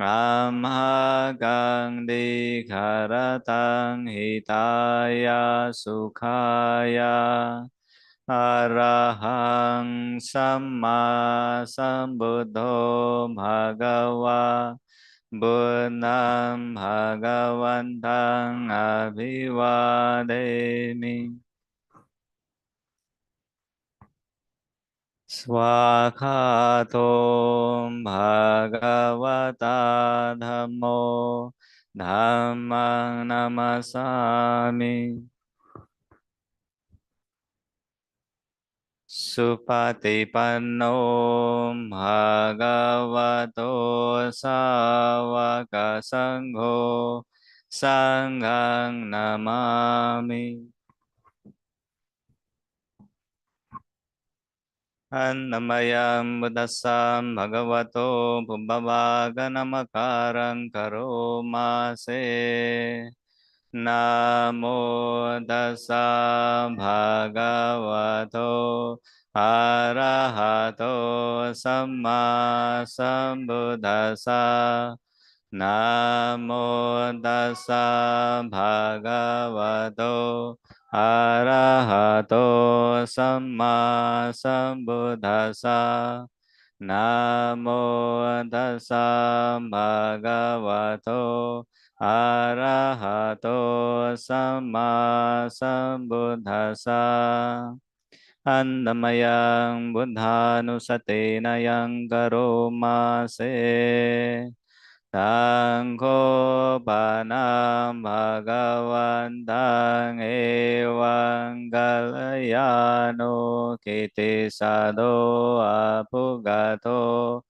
Amhagang di kharatang hitaya sukhaya Arahang Samma Sambuddho Bhagava Buddham Bhagavantang Abhivademi Swakhato Bhagavata Dhammo Dhammang Namasami Supatipanno Bhagavato Sāvaka Saṅgho Saṅghang Namami Annamayam Buddhasam Bhagavato Pubbavaganamakarang Karomase Namo Tassa Bhagavato Arahato Samma Sambuddhassa Namo Tassa Bhagavato Arahato Samma Sambuddhassa Namo Tassa Bhagavato Arahato Samma Sambuddhassa Annamayang Buddhanusatena yang karomase Tangko panam bhagavantang evang galayano kiti sado apugato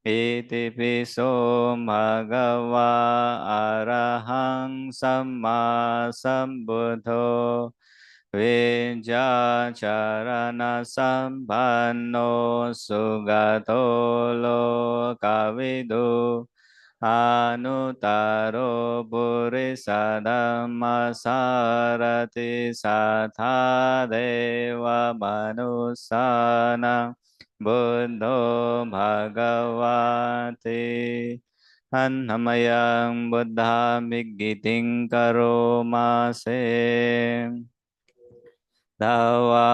iti piso bhagava arahang samma sambuddho Vijacharana sampanno sugato lokavidu Anutaro Purisa Dhammasarati Satha Deva Manusana Buddho Bhagavati Annamayang Buddha Vigiting Karomase Tawarahan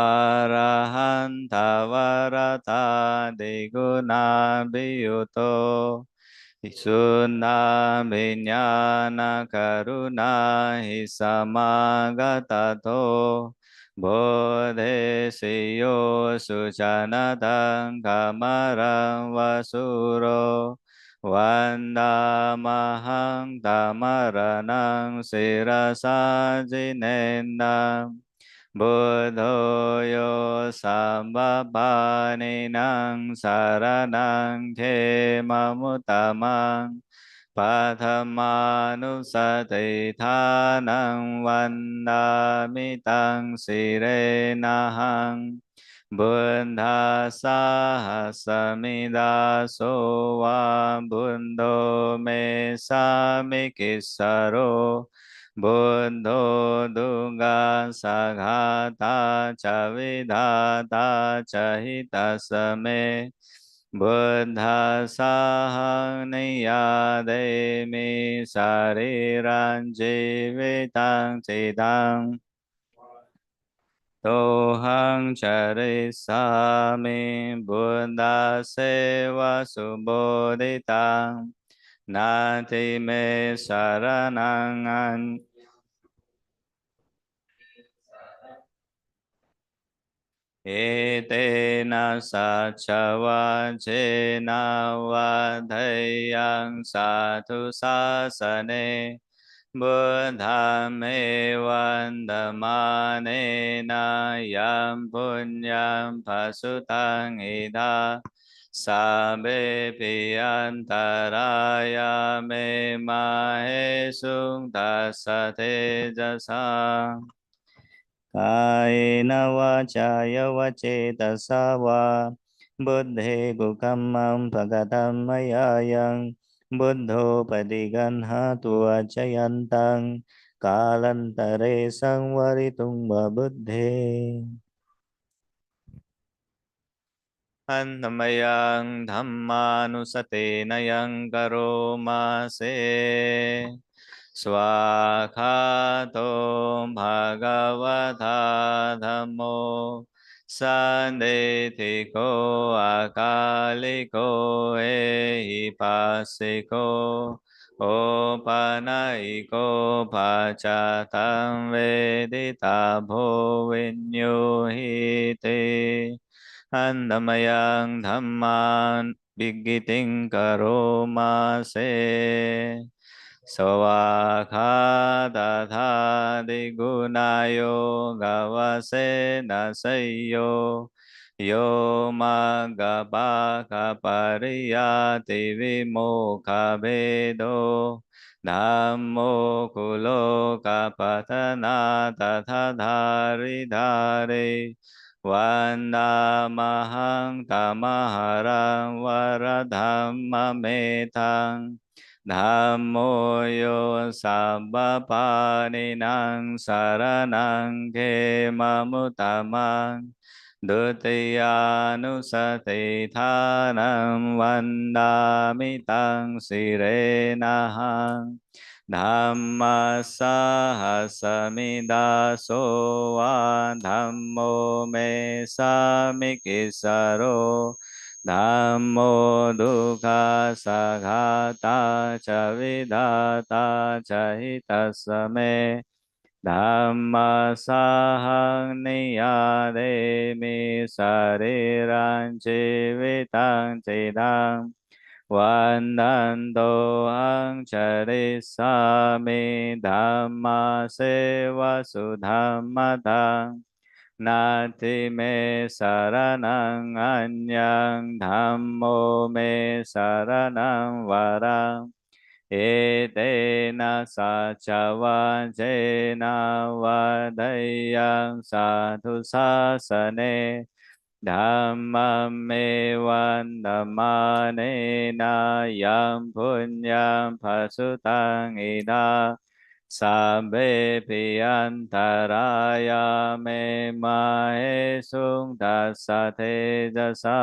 Tavarata Diguna Biyuto Suna Vinyana Karuna Hisamagatato Bodhe Siyo Sujanatang Kamarang Vasuro Vandamahang Tamaranang Sirasa Jinendam Buddhoyo Sambhapaninang Saranang Khemamutamang Pathamanusati Thanang Vandamitang Sirenahang Buddha Sahasamida Sowa Buddho Me Samikissaro Buddho Dunga Saghata Chavidata Chahitasame Buddha Sahang Niyademi Sariran Jivitang Tidang Tohang Charisami Buddha Seva Subodhitang Nati Me Saranang Etena Sachavajena Vadhayang Satu Sasane Buddhame Vandamanena Yam Punyam Pasutang Ida Sabe Piyantaraya Me Mahesung Tasate Jasa Kaina Vachaya Vacetasa Va Buddhe Gukamam Bhagatam Mayayang Buddho Padiganhatu Vachayantang Kalantare Samvaritung Buddhe อันธรรมยังธรรมานุสตินยังกโรมาเสสวากขาโตภะคะวะตาธัมโมสันติติโกอาคาลิโกเอหิปัสสิโกโอปานาอิโกปัจจตังเวดิตาโพวินโยหิเตอันธรรมยังธรรมันบิกิติงกโรมาเสสวากขาตถาดิกุณาโยกวเสนะสยโยโยมากปะกะปริยาติวิโมคขเบโดธัมโมคุโลกปัฏนาตถาธาริธาเรวันดามหังตมหารังวรธัมมเมธังธัมโมโยสัพพปานินังสารนังเขมมุตตมังดุติยานุสติทานังวันดามิตังสิเรนะหังธัมมัสสะหัสสมิดาโสวะธัมโมเมสามิกิสโรธัมโมดุขัสสะฆาตาจวิดาตาจหิตัสสะเมธัมมัสสะหังนิยาเดมิสรีรังชีวิตังจิตังวันนันโตอังชริสามิธัมมาเสวสุธัมมตังนาทิเมสารนังอัญญังธัมโมเมสารนังวรังเอเตนะสัจวันเจนะวัฏยังสาธุสาสเนธัมมัมเมวันธัมมาเนนายัมพุญญาภสุตังอิดาสัพเพปิยันตรายาเมมาเหสุงตัสสะเทจะสา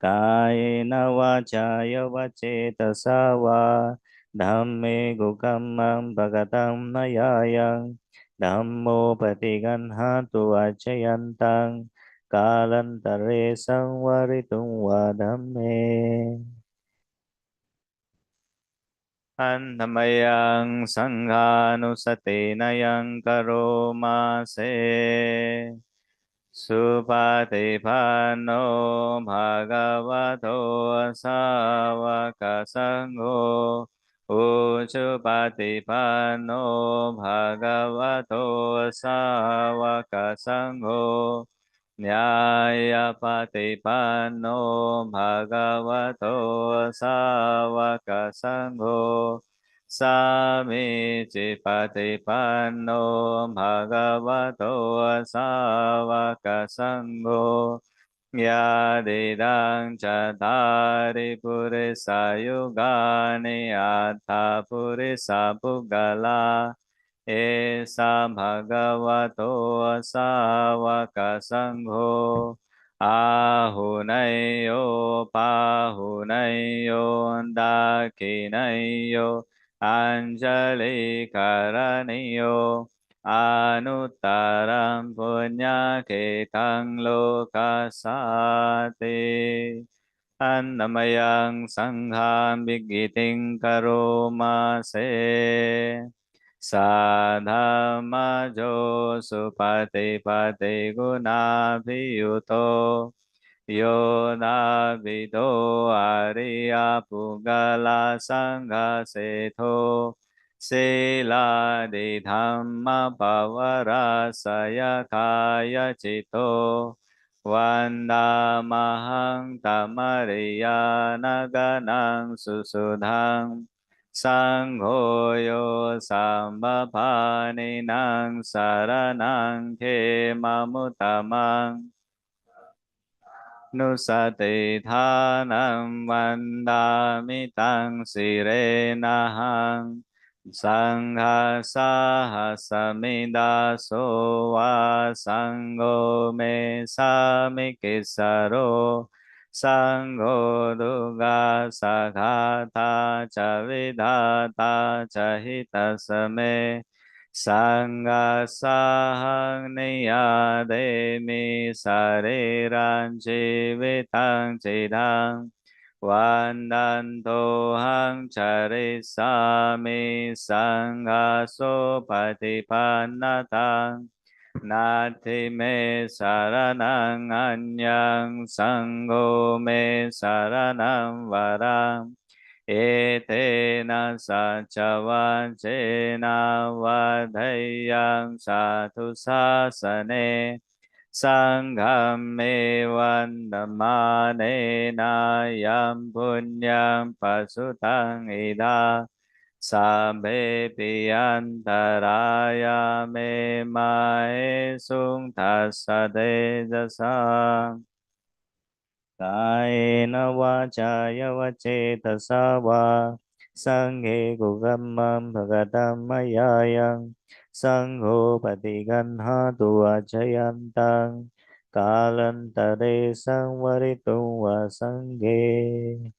กายนวาจายวเจตสาวาธัมเมกุกัมมังปะกตัมมยายังธัมโมปฏิกันหาตุอาชยันตังกาลันตะเรสังวริตุงวาธัมเมอันธรรมยังสังฆานุสตินายังกโรมาเสสุปฏิปันโนภะคะวะโตสาวกสังโฆอุชุปฏิปันโนภะคะวะโตสาวกสังโฆญาณปฏิปันโนภะคะวะโตสาวกสังโฆสามิจิปฏิปันโนภะคะวะโตสาวกสังโฆยาดิดังจัตตาริปุริสายุกานิอัตถาปุริสาภุกลาเอสาภะคะวะโตสาวกสังโฆอาหุนยโยปาหุนยโยดาคินยโยอัญจลิการณิโยอนุตตรัมปุญญาเขตังโลกัสสติอันนมยังสังฆามบิกิติงกโรมาเสสัทธรรมโจสุปฏิปฏิกุณาภิยุโตโยนาวิโตอริยปุกลาสังฆเสโทศีลาดิธรรมปวราสยคายจิตโตวันดามหังตมริยานกนังสุสุทังสังโฆโยสัมปพานินังสารนังเขมมุตตมังนุสติทานังวันดามิตังสิเรนะหัง Saṅghā samidaso va Saṅgho me samikisaro Saṅgho duga saghata ca vidhata ca hitasame Saṅghā sahang niyademi sariran jivitang cidang Vandanto hang charisami Saṅghāso patipannatang Nati me saranang anyang Saṅgho me saranam varang Etena saca vacena vadhayang satu sasane Saṅgham me vandamanena yam punyam pasutang ida Sabbe piyantaraya me mae sung tassade jasa Kaena vacaya vacetasa va Sanghe gugammam bhagatam mayayang Sangho patiganhatu vacayantang Kalantare samvaritum va sanghe.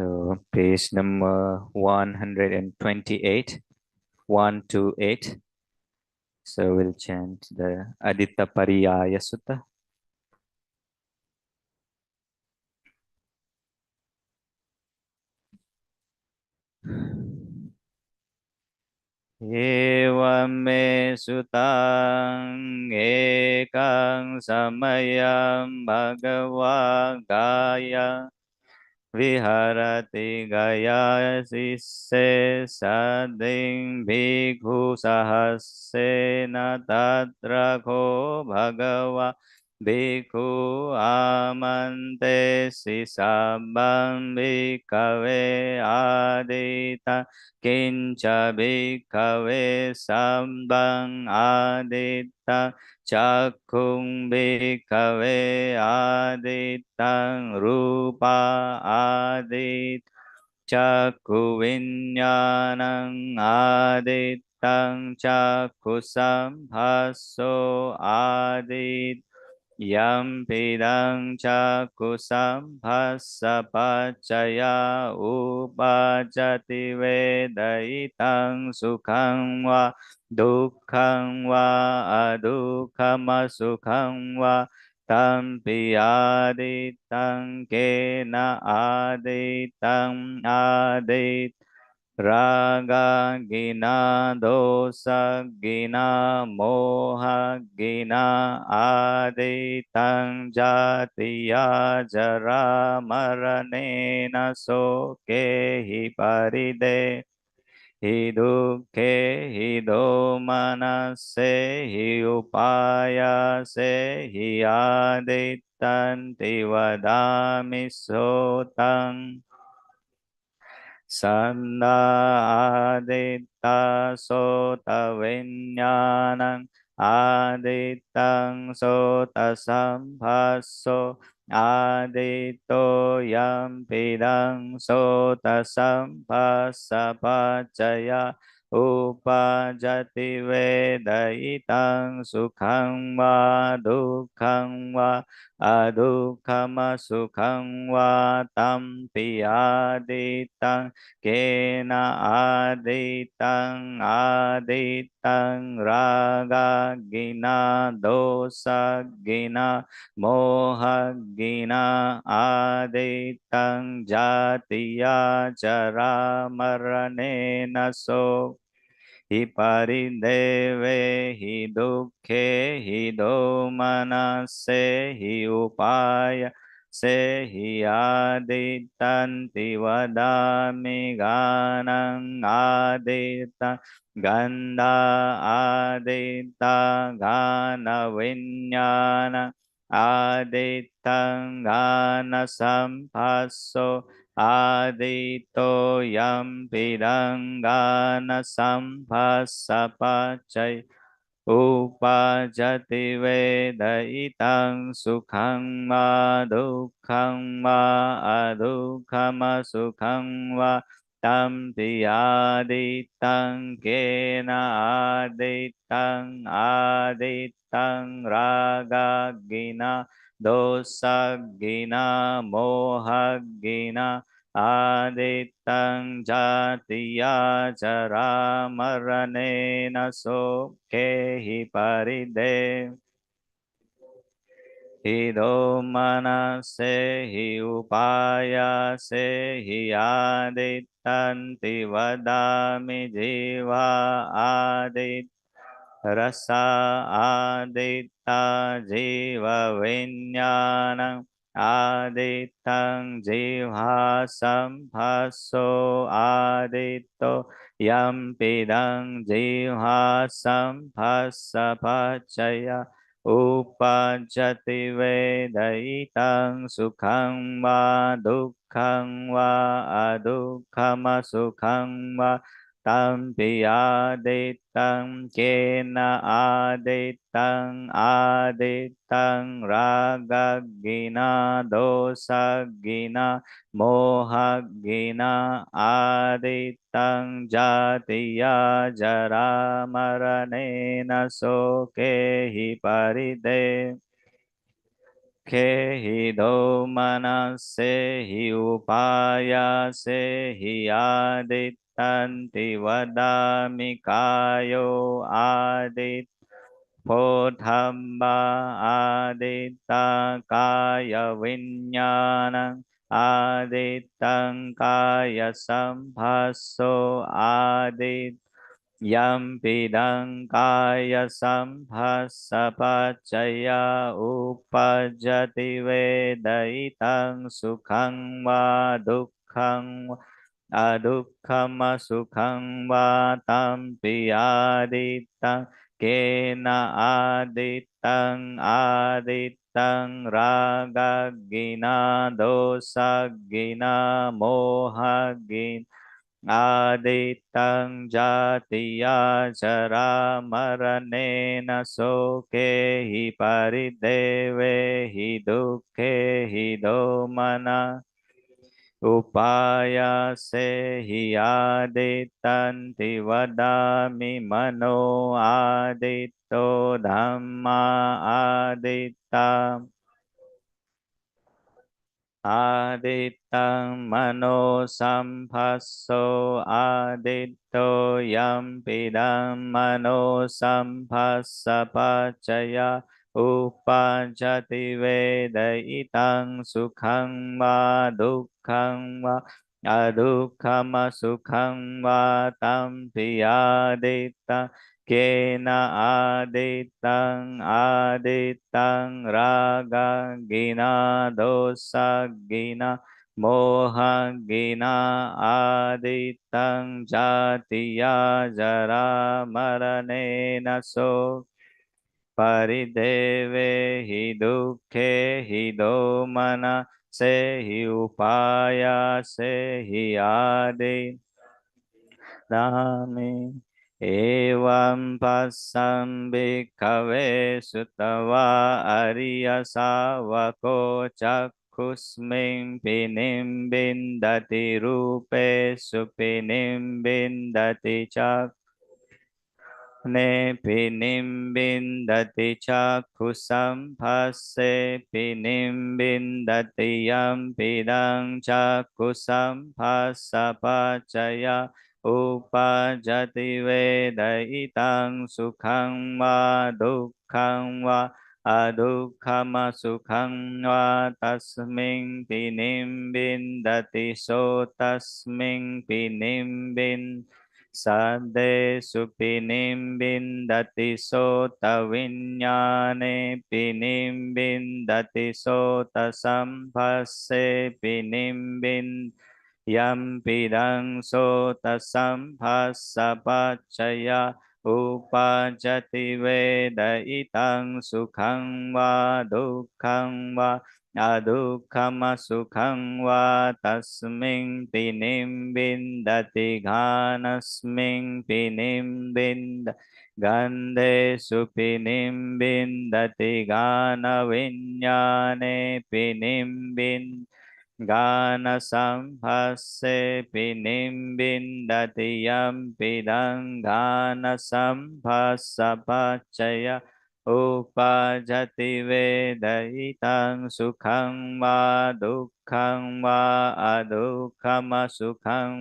So page number 128, 128. So we'll chant the Ādittapariyāya Sutta. Evam me sutang ekang samayam bhagava gaya Viharati gaya sisse sading bhikkhu sahasena tatra ko bhagava bhikkhu amante sisabam bhikkhave adita kinca bhikkhave sambang adita Cakkung bhikkhave aditang rupa adit Cakku viññānaṁ aditang cakku samhasso adit Yam pidang cakku samphassa paccaya upajati vedaitang sukhang va dukkhaṃ vā adukkhaṃ asukhaṃ vā tampi āditaṃ kena āditaṃ ādit raga gina dosa gina moha gina āditaṃ jatiya jara maranena soke hi paride Hi dukkhe hi domanase hi upayase hi adittanti vadami sotang Sanda aditta sota viññānaṁ adittaṃ sota samphasso aditto yam pidang sota samphassa paccaya upajati vedaitang sukhang va dukkhaṃ va adukkhaṃ asukhaṃ va tampi aditang Kena aditang raga gina dosa gina moha gina aditang jatiya jara maranena so Hi parideve hi dukkhe hi domanase hi upaya se hi adittanti vadami ganang aditta ganda aditta gana viññāna Ādittaṃ ghāna sampasso Āditto yam pidang ghāna sampassapacay Upajati veda itang sukhang va dukkhang va adukkama sukhang va tampi aditang kena aditang aditang ragagina dosagina mohagina Ādittaṃ jātiyā carā maranena sokhehi paride Hido manasehi upayasehi ādittanti vadami jīvā Rasa aditta jiva viññānaṃ adittaṃ jivha samphaso aditto yampidang jivha samphassapacaya upajjati vedaitāṃ sukhang va dukkhang va adukkama sukhang va Tampi aditang kena aditang aditang ragagina dosagina mohagina aditang jatiya jara maranena sokehi paride Kehi do manasehi upayasehi adittanti vadami kayo adit podhamba aditta kaya viññānaṃ adittang kaya samphaso adit Yampidang kaya samphassapacaya upajjati vedaitang sukhang va dukkhang va adukkama sukhang va tampi aditang kena aditang aditang ragagina dosagina mohagina Ādittaṃ jātiyā carā maranena sokehi paridevehi dukkehi domana upayasehi ādittanti vadami mano āditto dhamma ādittam Ādittaṃ mano samphasso āditto yampidam mano samphassapacaya upajjati vedaitāṃ sukhang va dukkhang va adukkama sukhang va tampi ādittaṃ Kena aditang aditang raga gina dosa gina moha gina aditang jatiya jara maranena so parideve hidukke hidomana sehi upaya sehi adi Dami Evam passam bhikkhave sutava ariya savako chakkhusmin pinim bindati rupe supinim bindati chak Nepinim bindati chakkhusam passe pinim bindati yam pidang chakkhusam passapacaya upajjati vedaitang sukhang va dukkhang va adukkama sukhang va tasmin pinim bindati so tasmin pinim bindati Sade supinim bindati sota viññāne pinim bindati sota sampasse pinim bind yam pidang sota sampassapacaya उपजति वेद इतं सुखं वा दुःखं वा अदुःखमसुखं वा तस्मिन् पिनिं विन्दति घानस्मिन् पिनिं wind गन्धे सुपिनिं विन्दति गानविज्ञाने पिनिं wind गानसंहस्से पिनिं विन्दति यं पिदं गानसंहस्सपचय उपजति वेदयितं सुखं वा दुःखं वा अदुःखमसुखं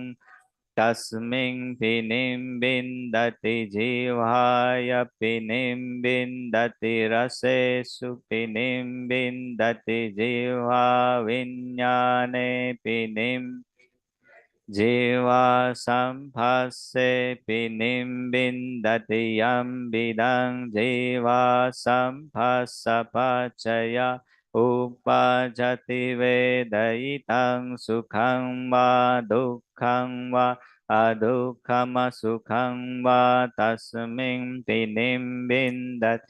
तस्मिन् पिनिं विन्दति जीवाय पिनिं विन्दति रसेषु पिनिं विन्दति जीवा विज्ञाने पिनिं जीवा संहस्से पिनिं विन्दति यं विदं जीवा संहस्सपचय उपजति वेदयितं सुखं वा दुःखं वा अदुःखमसुखं वा तस्मिन् पिनिं विन्दति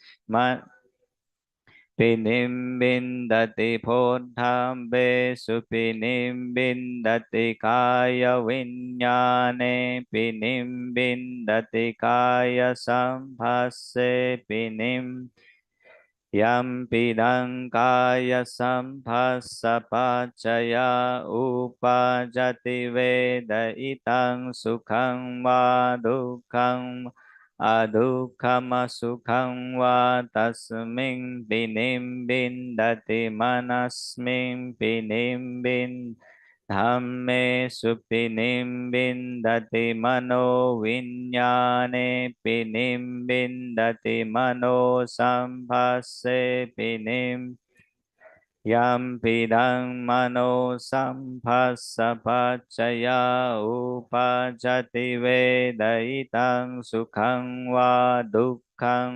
पिनिं विन्दति फोढ्ढम्बेषु पिनिं विन्दति कायविज्ञाने पिनिं विन्दति कायसंहस्से पिनिं यं पिदं कायसंहस्सपचय उपजति वेदयितं सुखं वा दुःखं अदुःखमसुखं वा तस्मिन् पिनिं विन्दति मनस्मिन् पिनिं विन्दति धम्मेषु पिनिं विन्दति मनोविज्ञाने पिनिं विन्दति मनोसंहस्से पिनिं यं पिदं मनोसंहस्सपचय उपजति वेदयितं सुखं वा दुःखं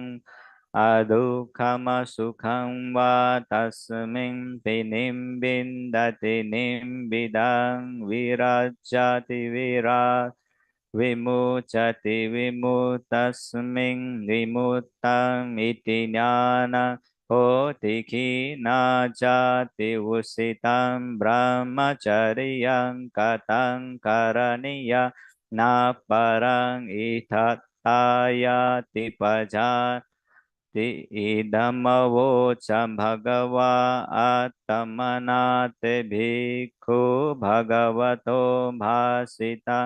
अदुःखमसुखं वा तस्मिन् पिनिं विन्दति निम्बिदं विरजति विमुचति विमुतस्मिन् विमुक्तम् इति ज्ञानं होति खिन्नाचाति उषितं ब्रह्मचर्यं कथं करणीयं न परं इत्थायाति पजाति इदमवोच भगवा आत्मनाते भिक्खु भगवतो भासिता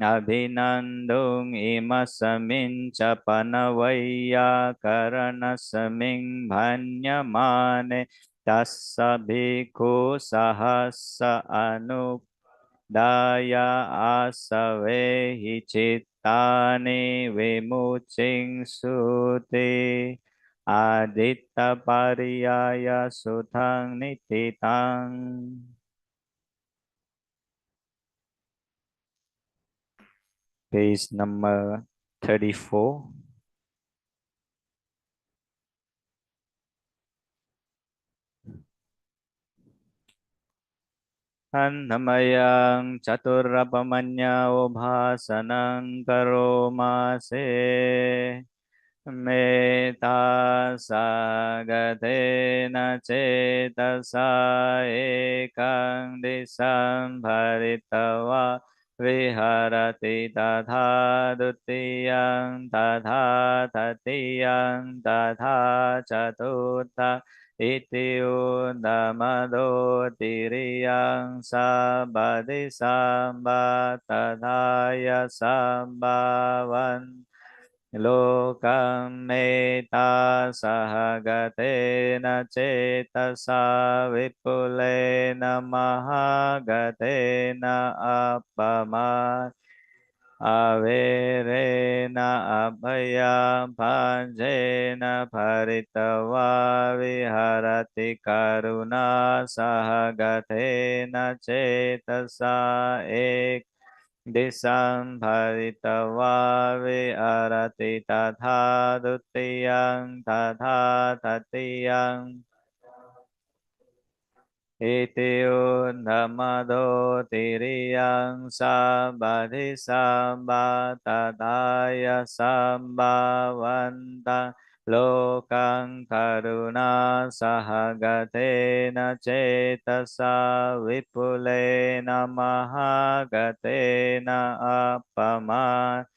अभिनन्दुं इमस्मिन् च पनवैयाकरणस्मिन् भण्यमाने तस्य भिक्खु सहस्र अनुदाय आसवे हि चित्तानि विमुचिंसुते आदित्तपर्याय सुतं नित्तितं. Page number 34. Annamayaṃ caturrapamanya ubhasanam karomase metta sagatena cetasa ekam disam bharitava viharati tatha dutiyam tatha tatiyam tatha caturta iti udamado tiriyang sabadi samba tadaya sambavan lokam meta sahagatena cetasa vipulena mahagatena appama averena abhayam panjena paritava viharati karuna sahagatena cetasa ek disam paritava viharati tatha dutiyang tatha tatiyang Itiyo namado tiriyang sabadi sabatadaya sambavanta lokang karuna sahagatena cetasa vipulena mahagatena apama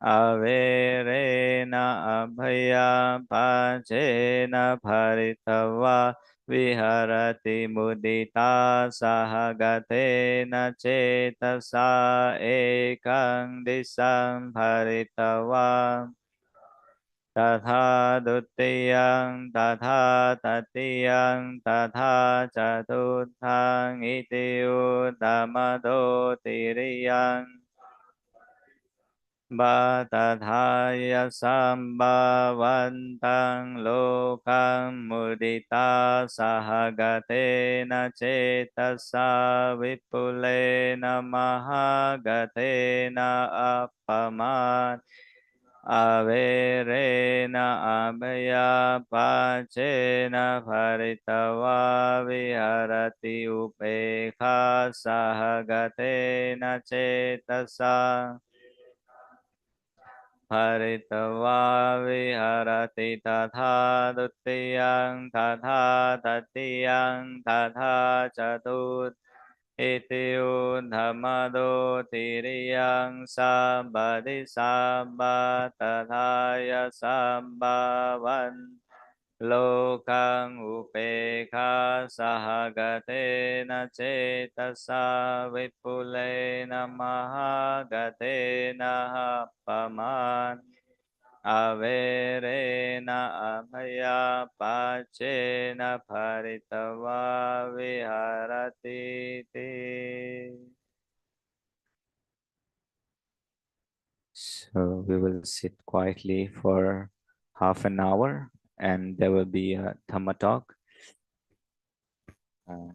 Averena abhaya pachena paritava viharati mudita sahagatena cetasa ekang disam paritava tatha dutiyang tatha tatiyang tatha chatutthang iti uddhamado tiriyang Bhatthāya sambhavantang lokam mudita sahagatena cetasa vipulena mahagatena appaman averena abhaya pachena paritava viharati upekha sahagatena cetasa Haritva viharati tatha dutiyang tatha tatiyang tatha chatut iti uddhamado tiriyang sabadi sabba tathaya sabbavan lokang upekha sahagatena cetasa vipulena mahagatena happaman averena abhaya pachena paritava viharati te. So we will sit quietly for half an hour and there will be a Dhamma talk. Uh,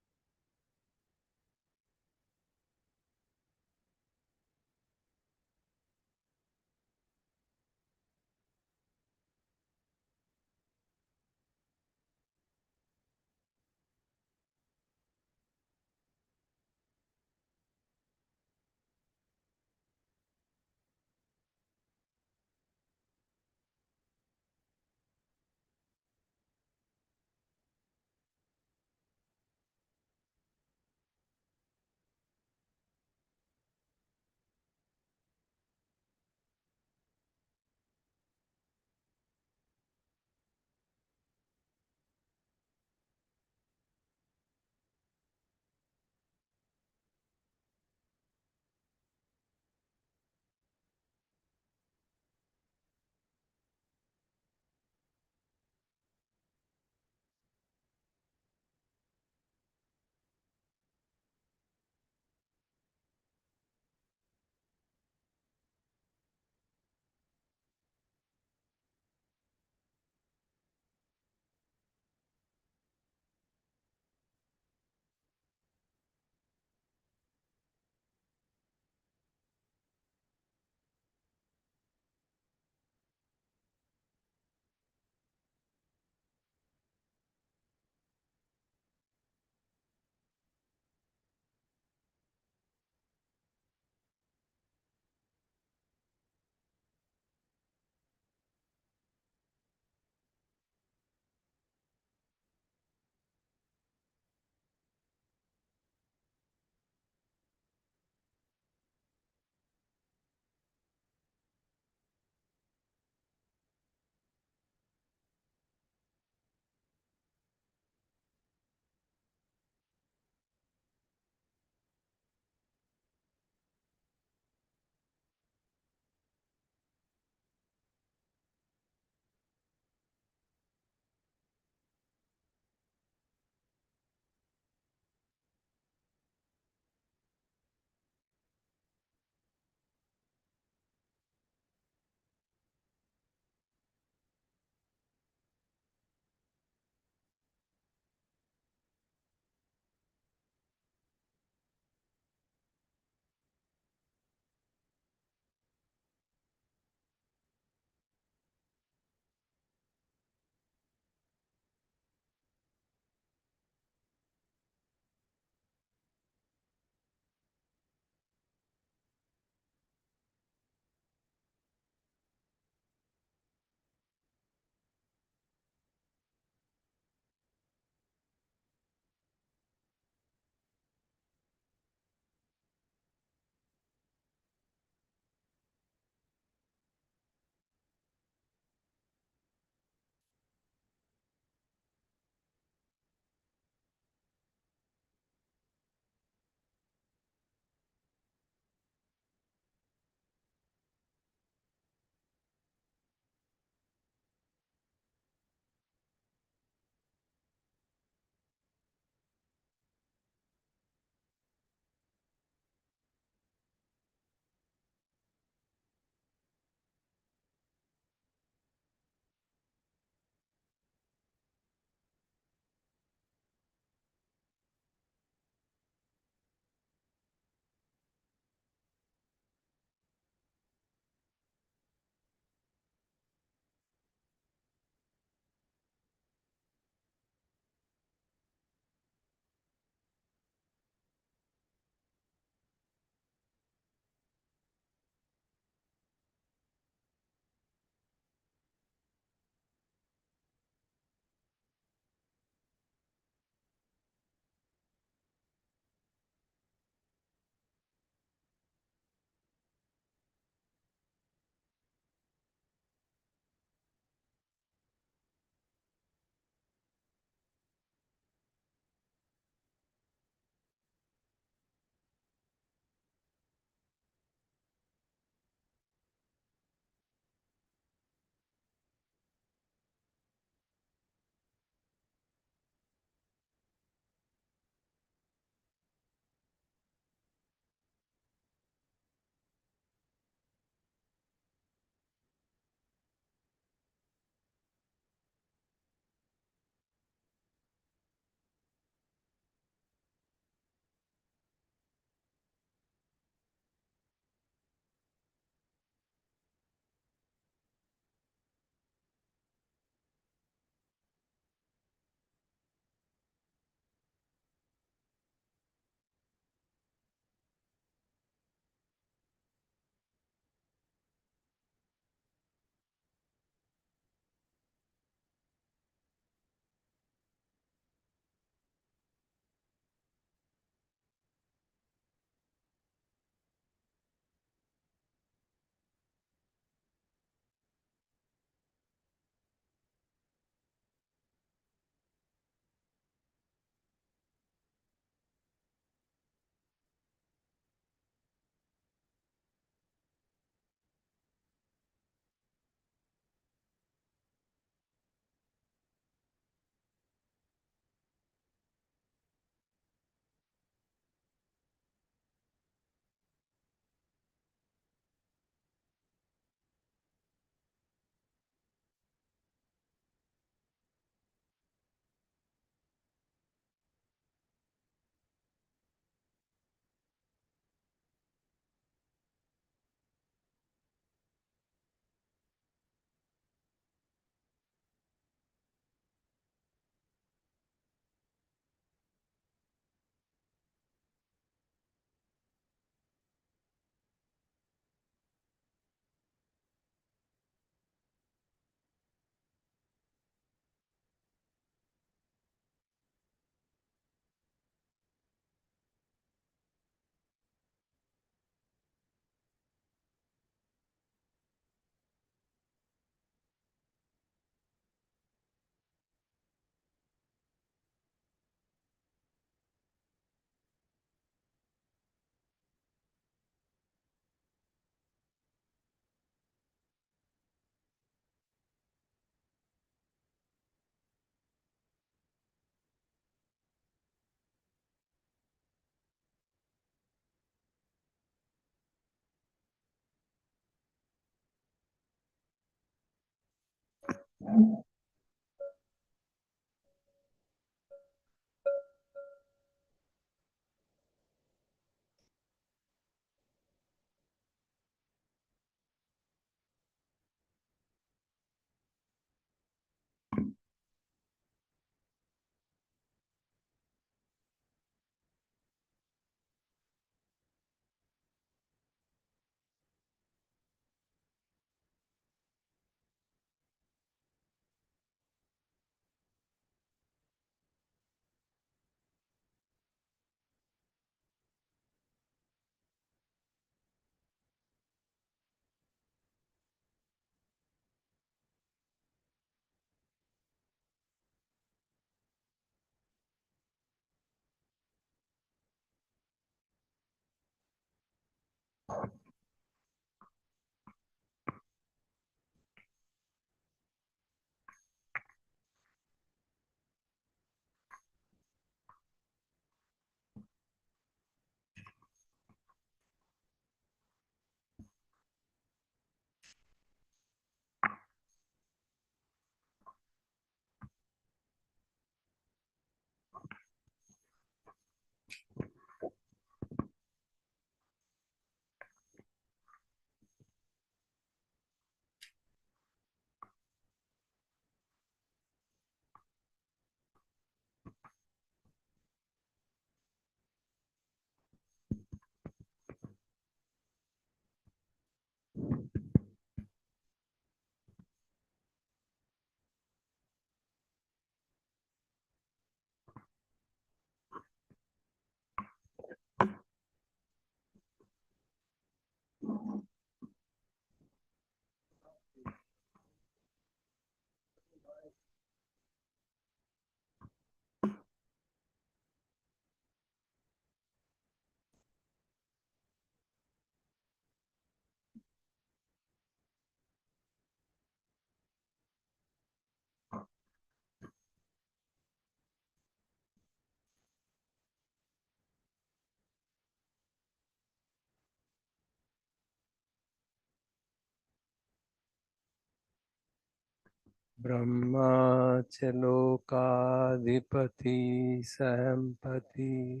Brahma Chalokadhipati Sampati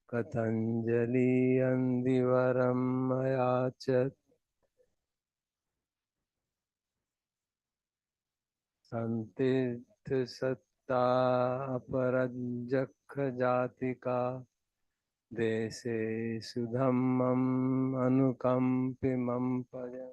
Patanjali Andivaram Ayachat Santidh Satta Aparajjakha Jatika Dese Sudhammam Anukampimam Payam.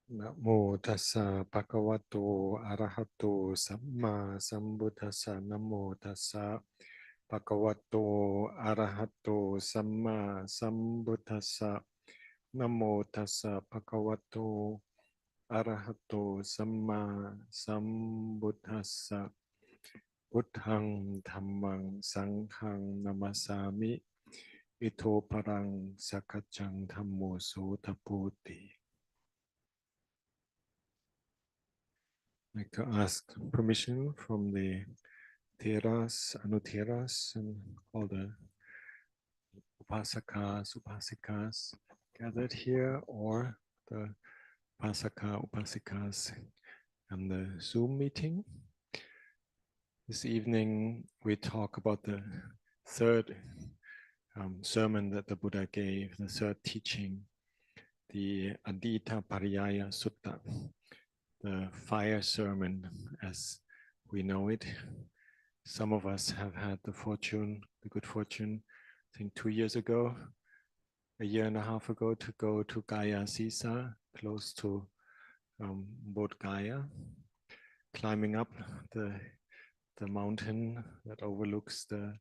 Namo tassa bhagavato arahato samma sambuddhassa. Namo tassa bhagavato arahato samma sambuddhassa. Namo tassa bhagavato arahato samma sambuddhassa. Buddhang dhammang sanghang namasami. Ito parang sakajang dhammo sotapoti. I'd like to ask permission from the Theras, Anutheras, and all the Upasakas, Upasikas gathered here, or the Upasaka, Upasikas and the Zoom meeting. This evening we talk about the third sermon that the Buddha gave, the third teaching, the Ādittapariyāya Sutta, the fire sermon as we know it. Some of us have had the good fortune, I think 2 years ago, a year and a half ago, to go to Gaya Sisa, close to Bodh Gaya, climbing up the mountain that overlooks the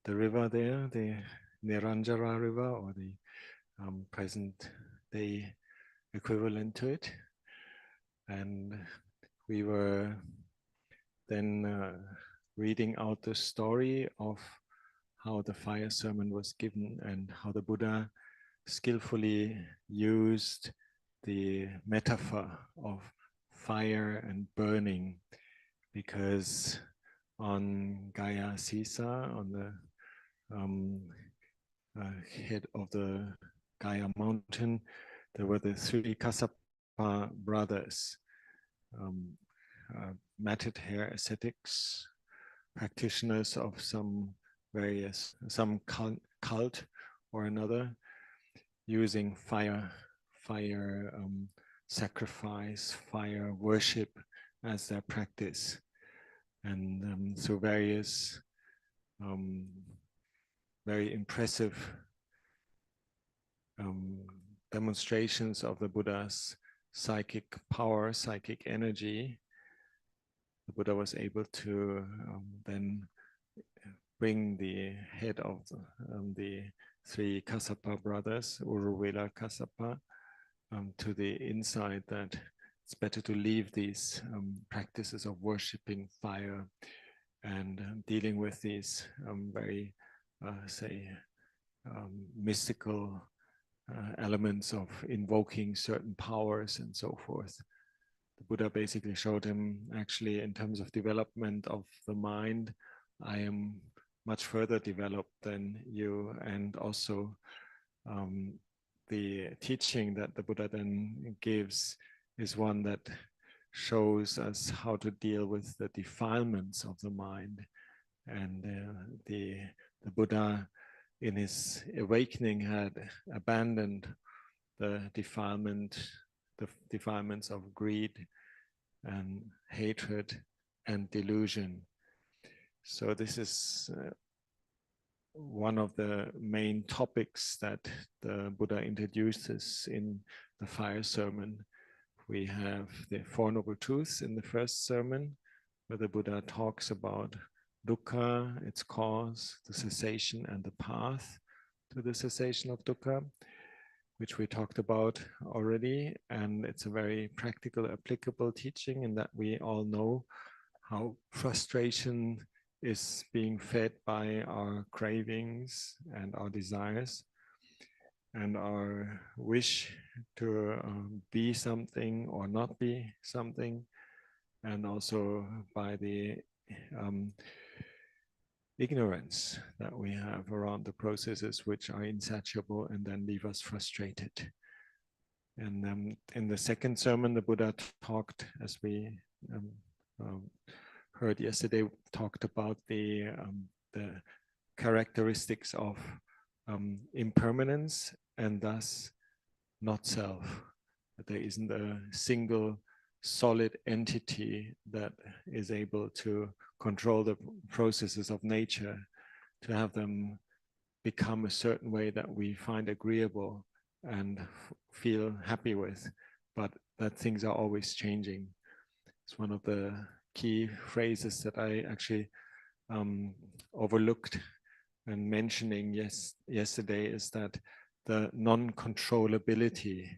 river there, the Niranjara River, or the present day equivalent to it. And we were then reading out the story of how the fire sermon was given and how the Buddha skillfully used the metaphor of fire and burning, because on Gaya Sisa, on the head of the Gaya mountain, there were the 3 Kassapa brothers, matted hair ascetics, practitioners of some cult or another, using fire sacrifice, fire worship as their practice. And so various very impressive demonstrations of the Buddha's psychic power, psychic energy, the Buddha was able to then bring the head of the 3 Kassapa brothers, Uruvela Kassapa, to the insight that it's better to leave these practices of worshipping fire and dealing with these very, mystical elements of invoking certain powers and so forth. The Buddha basically showed him, actually, in terms of development of the mind, I am much further developed than you, and also the teaching that the Buddha then gives is one that shows us how to deal with the defilements of the mind. And the Buddha, in his awakening, had abandoned the defilements of greed and hatred and delusion. So this is one of the main topics that the Buddha introduces in the fire sermon. We have the 4 Noble Truths in the first sermon, where the Buddha talks about dukkha, its cause, the cessation, and the path to the cessation of dukkha, which we talked about already. And it's a very practical, applicable teaching in that we all know how frustration is being fed by our cravings and our desires and our wish to be something or not be something, and also by the ignorance that we have around the processes which are insatiable and then leave us frustrated. And in the second sermon, the Buddha talked, as we heard yesterday, talked about the characteristics of impermanence and thus not self. That there isn't a single solid entity that is able to control the processes of nature, to have them become a certain way that we find agreeable and feel happy with, but that things are always changing. It's one of the key phrases that I actually overlooked and mentioning yesterday, is that the non-controllability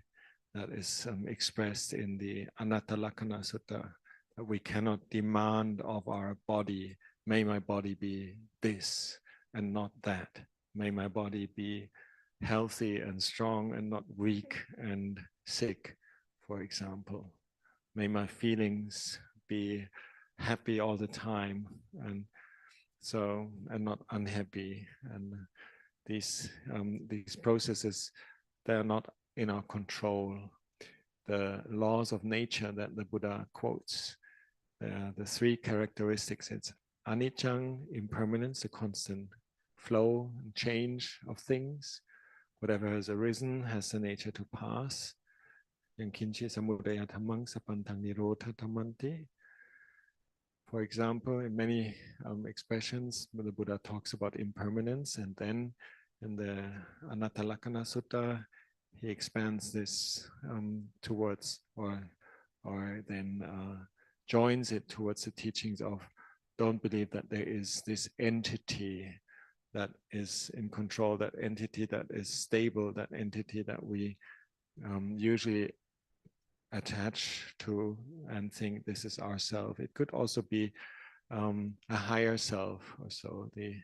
that is expressed in the Anatta Lakkhana Sutta, that we cannot demand of our body, may my body be this and not that. May my body be healthy and strong and not weak and sick, for example. May my feelings be happy all the time and not unhappy. And these processes, they are not in our control. The laws of nature that the Buddha quotes, the 3 characteristics. It's anicca, impermanence, the constant flow and change of things. Whatever has arisen has the nature to pass. Yankinchi samudaya dhammang sapantang nirodha dhammanti. For example, in many expressions, the Buddha talks about impermanence, and then in the Ādittapariyāya Sutta, he expands this towards, or then joins it towards the teachings of, don't believe that there is this entity that is in control, that entity that is stable, that entity that we usually attach to and think this is ourself. It could also be a higher self, or so, the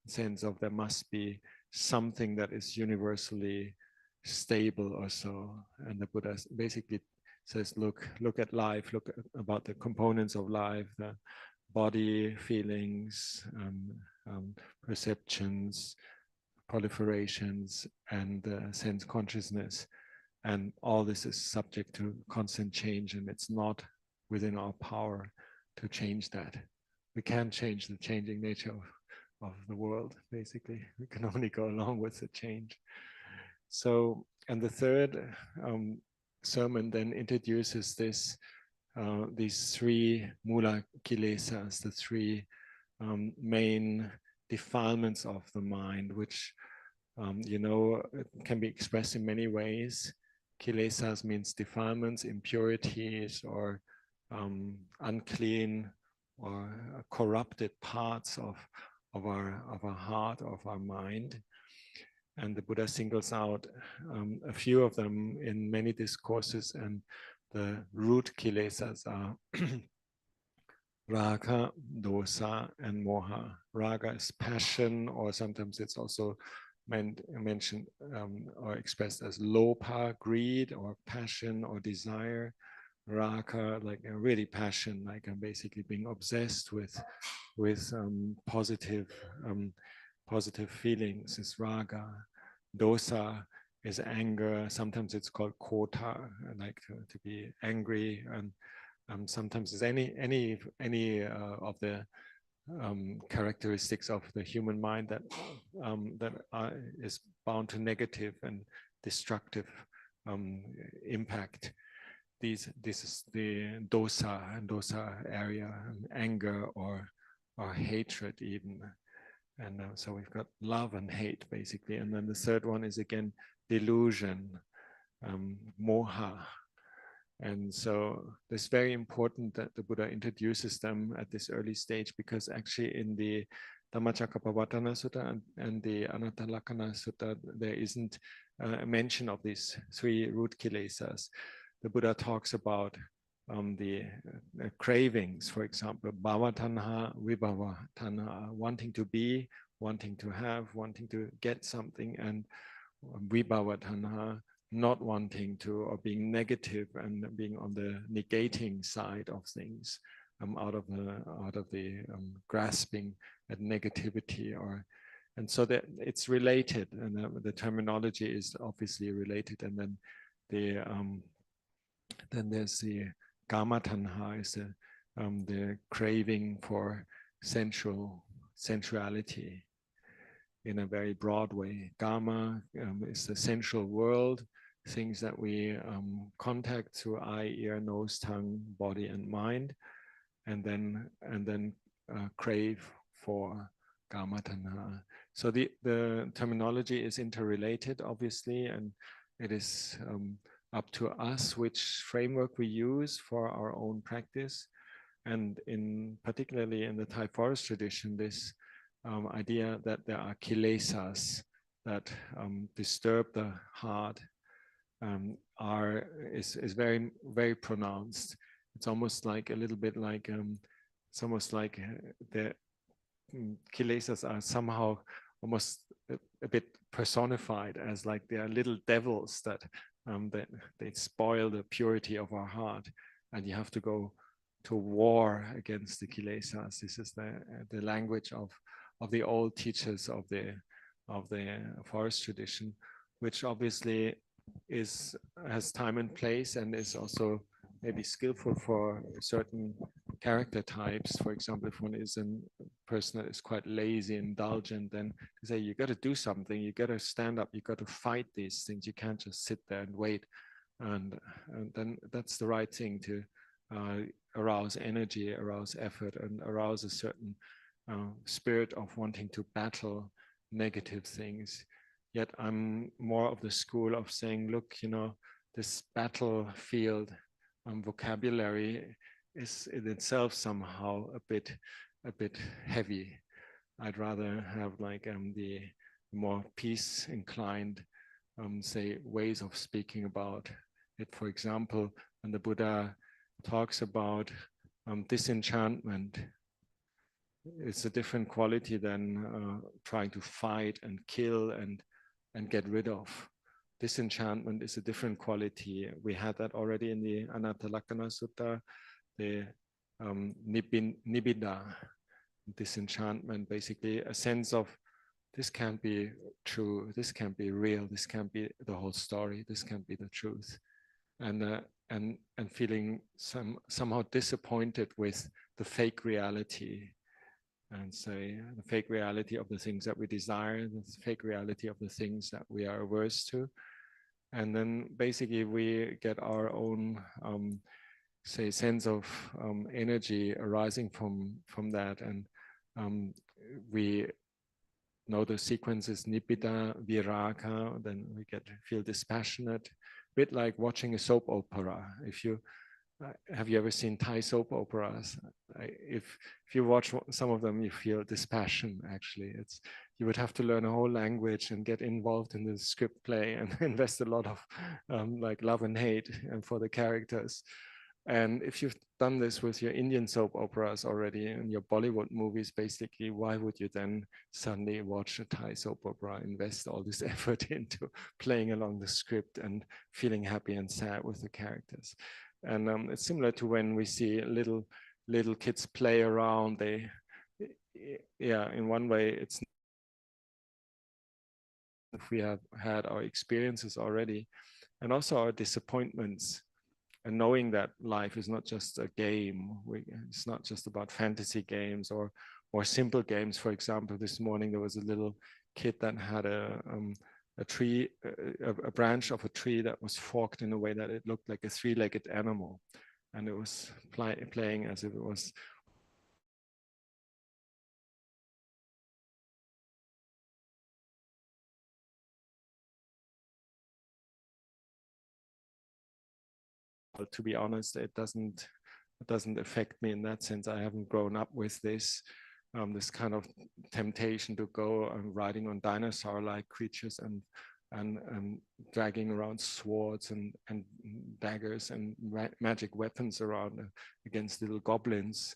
sense of there must be something that is universally stable or so. And the Buddha basically says, look at life, look about the components of life, the body, feelings, perceptions, proliferations, and sense consciousness. And all this is subject to constant change, and it's not within our power to change that. We can't change the changing nature of the world, basically. We can only go along with the change. So, and the third sermon then introduces this, these three mula kilesas, the three main defilements of the mind, which, can be expressed in many ways. Kilesas means defilements, impurities, or unclean or corrupted parts of our heart, of our mind. And the Buddha singles out a few of them in many discourses, and the root kilesas are raga, dosa, and moha. Raga is passion, or sometimes it's also mentioned or expressed as lopa, greed, or passion, or desire. Raga, like a really passion, like I'm basically being obsessed with positive feelings, is raga. Dosa is anger. Sometimes it's called kota, like to be angry, and sometimes it's any of the characteristics of the human mind that is bound to negative and destructive impact. This is the dosa area, anger or hatred even. And so we've got love and hate, basically. And then the third one is again delusion, moha. And so it's very important that the Buddha introduces them at this early stage, because actually in the Dhammacakkappavattana Sutta and the Ādittapariyāya Sutta, there isn't a mention of these three root kilesas. The Buddha talks about the cravings, for example, bhavatanha, vibhavatanha, wanting to be, wanting to have, wanting to get something, and vibhavatanha, not wanting to, or being negative and being on the negating side of things, out of the grasping at negativity, and so that it's related, and the terminology is obviously related. And then then there's the kama tanha, is the craving for sensuality in a very broad way. Kama is the sensual world, things that we contact through eye, ear, nose, tongue, body, and mind, and then crave for kama tanha. So the terminology is interrelated, obviously, and it is up to us which framework we use for our own practice. And particularly in the Thai forest tradition, this idea that there are kilesas that disturb the heart is very, very pronounced. It's almost like a little bit like it's almost like the kilesas are somehow almost a bit personified as like they are little devils that they spoil the purity of our heart, and you have to go to war against the kilesas. This is the language of the old teachers of the forest tradition, which obviously has time and place, and is also maybe skillful for certain character types. For example, if one is person that is quite lazy, indulgent, then to say, you got to do something, you got to stand up, you got to fight these things. You can't just sit there and wait. And then that's the right thing to arouse energy, arouse effort, and arouse a certain spirit of wanting to battle negative things. Yet I'm more of the school of saying, look, you know, this battlefield vocabulary is in itself somehow a bit heavy. I'd rather have like the more peace inclined say ways of speaking about it. For example, when the Buddha talks about disenchantment, it's a different quality than trying to fight and kill and get rid of. Disenchantment is a different quality. We had that already in the Ādittapariyāya Sutta, the nibbida, disenchantment, basically a sense of this can't be true, this can't be real, this can't be the whole story, this can't be the truth. And feeling somehow disappointed with the fake reality, and say the fake reality of the things that we desire, the fake reality of the things that we are averse to. And then basically we get our own say sense of energy arising from that, and we know the sequence is nibbida, viraga, then we feel dispassionate, a bit like watching a soap opera. If you have you ever seen Thai soap operas? If you watch some of them, you feel dispassion. Actually, you would have to learn a whole language and get involved in the script play and invest a lot of like love and hate for the characters. And if you've done this with your Indian soap operas already and your Bollywood movies, basically, why would you then suddenly watch a Thai soap opera, invest all this effort into playing along the script and feeling happy and sad with the characters? And it's similar to when we see little kids play around. Yeah, in one way, it's if we have had our experiences already, and also our disappointments, and knowing that life is not just a game. It's not just about fantasy games or simple games. For example, this morning there was a little kid that had a tree, a branch of a tree that was forked in a way that it looked like a three-legged animal, and it was playing as if it was to be honest, it doesn't affect me in that sense. I haven't grown up with this this kind of temptation to go riding on dinosaur-like creatures and dragging around swords and daggers and magic weapons around against little goblins.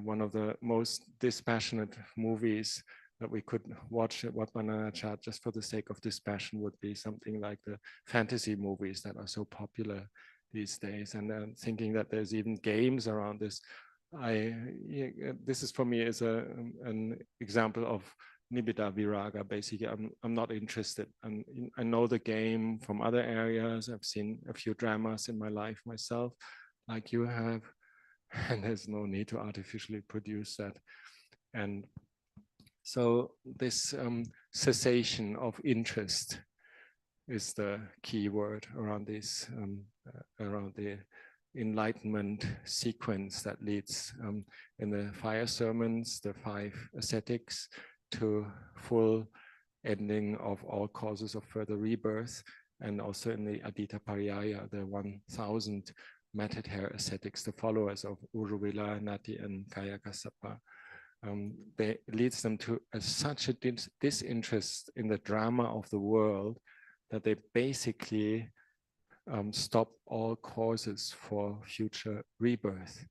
One of the most dispassionate movies that we could watch at Wat Chat just for the sake of dispassion would be something like the fantasy movies that are so popular these days. And thinking that there's even games around this. This is for me is an example of nibbida viraga. Basically, I'm not interested. And I know the game from other areas. I've seen a few dramas in my life myself, like you have, and there's no need to artificially produce that. And so this cessation of interest is the key word around this, around the enlightenment sequence that leads in the fire sermons, the 5 ascetics, to full ending of all causes of further rebirth, and also in the Ādittapariyāya, the 1,000 matted hair ascetics, the followers of Uruvela, Nati, and Kaya Kassapa. They leads them to such a disinterest in the drama of the world that they basically stop all causes for future rebirth.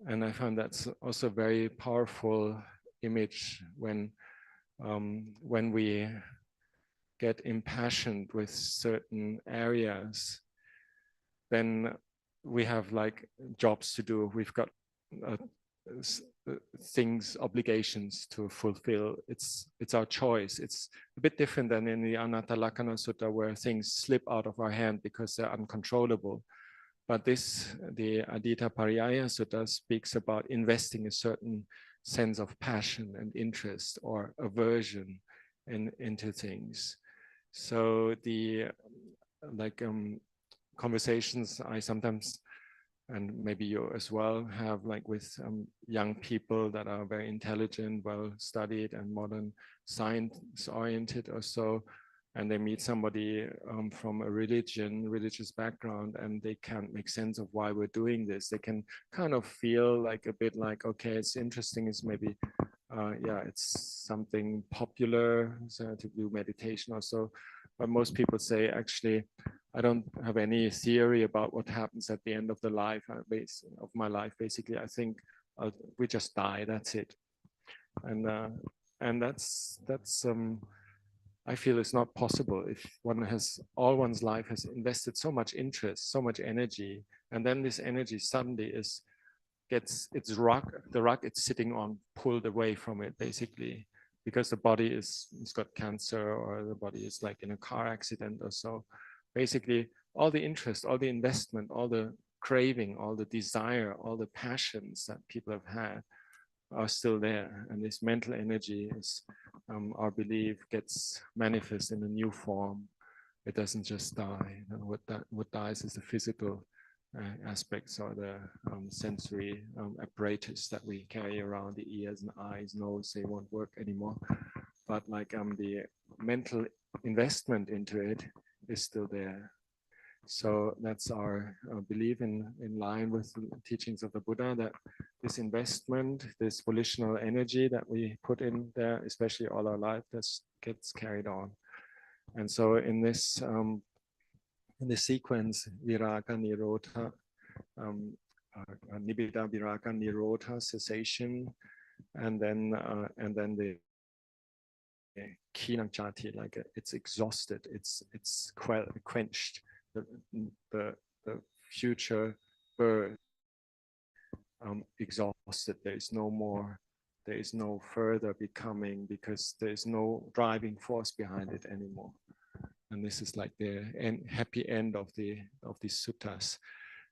And I found that's also a very powerful image when we get impassioned with certain areas, then we have like jobs to do. We've got things, obligations to fulfill. It's our choice. It's a bit different than in the Ādittapariyāya Sutta, where things slip out of our hand because they're uncontrollable. But the Ādittapariyāya Sutta speaks about investing a certain sense of passion and interest or aversion into things. So the conversations I sometimes, and maybe you as well, have like with young people that are very intelligent, well studied and modern science oriented or so, and they meet somebody from a religious background, and they can't make sense of why we're doing this. They can kind of feel like a bit like, okay, it's interesting, it's maybe it's something popular, so to do meditation or so. But most people say, actually, I don't have any theory about what happens at the end of the life, of my life. Basically, I think we just die. That's it. And that's I feel it's not possible if one has all one's life has invested so much interest, so much energy, and then this energy suddenly gets the rug it's sitting on pulled away from it, basically, because the body it's got cancer, or the body is like in a car accident or so. Basically, all the interest, all the investment, all the craving, all the desire, all the passions that people have had are still there. And this mental energy is, our belief, gets manifest in a new form. It doesn't just die. You know, what dies is the physical aspects, or the sensory apparatus that we carry around, the ears and eyes, nose, they won't work anymore. But like the mental investment into it is still there. So that's our belief in line with the teachings of the Buddha, that this investment, this volitional energy that we put in there, especially all our life, that gets carried on. And so in this sequence, viraga, nirodha, nibbida, viraga, nirodha, cessation, and then the kinam chati, like it's exhausted, it's quenched. The future birth exhausted. There is no more. There is no further becoming, because there is no driving force behind it anymore. And this is like the happy end of these suttas,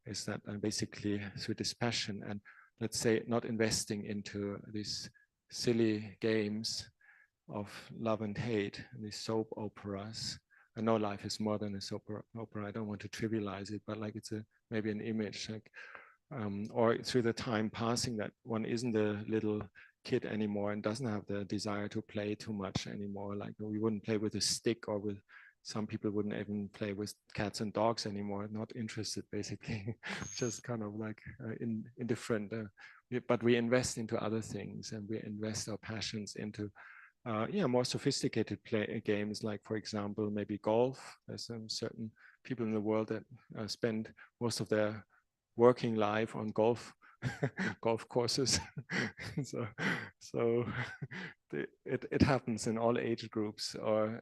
is that basically through this passion and, let's say, not investing into these silly games of love and hate, and these soap operas. I know life is more than a soap opera. I don't want to trivialize it, but like it's maybe an image, like, or through the time passing, that one isn't a little kid anymore and doesn't have the desire to play too much anymore. Like we wouldn't play with a stick, or with, some people wouldn't even play with cats and dogs anymore. Not interested, basically. Just kind of like indifferent. But we invest into other things, and we invest our passions into more sophisticated games, like, for example, maybe golf. There's certain people in the world that spend most of their working life on golf courses. so it happens in all age groups, or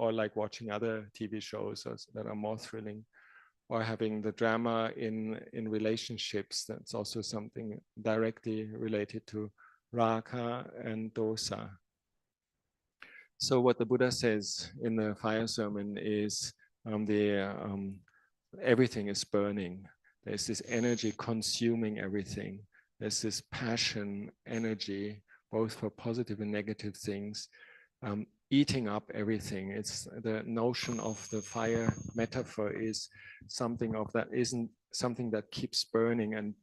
like watching other TV shows that are more thrilling, or having the drama in relationships. That's also something directly related to raga and dosa. So what the Buddha says in the fire sermon is everything is burning. There's this energy consuming everything. There's this passion, energy, both for positive and negative things, eating up everything. It's the notion of the fire metaphor is something of that, isn't something that keeps burning and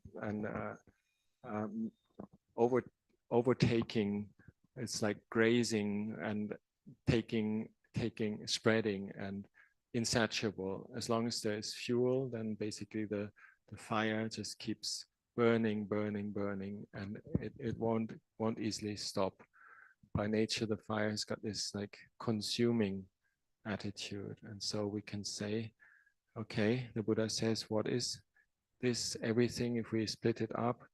overtaking. It's like grazing and spreading and insatiable. As long as there is fuel, then basically the fire just keeps burning, and it won't easily stop. By nature, the fire has got this like consuming attitude. And so we can say, okay, the Buddha says, what is this everything? If we split it up,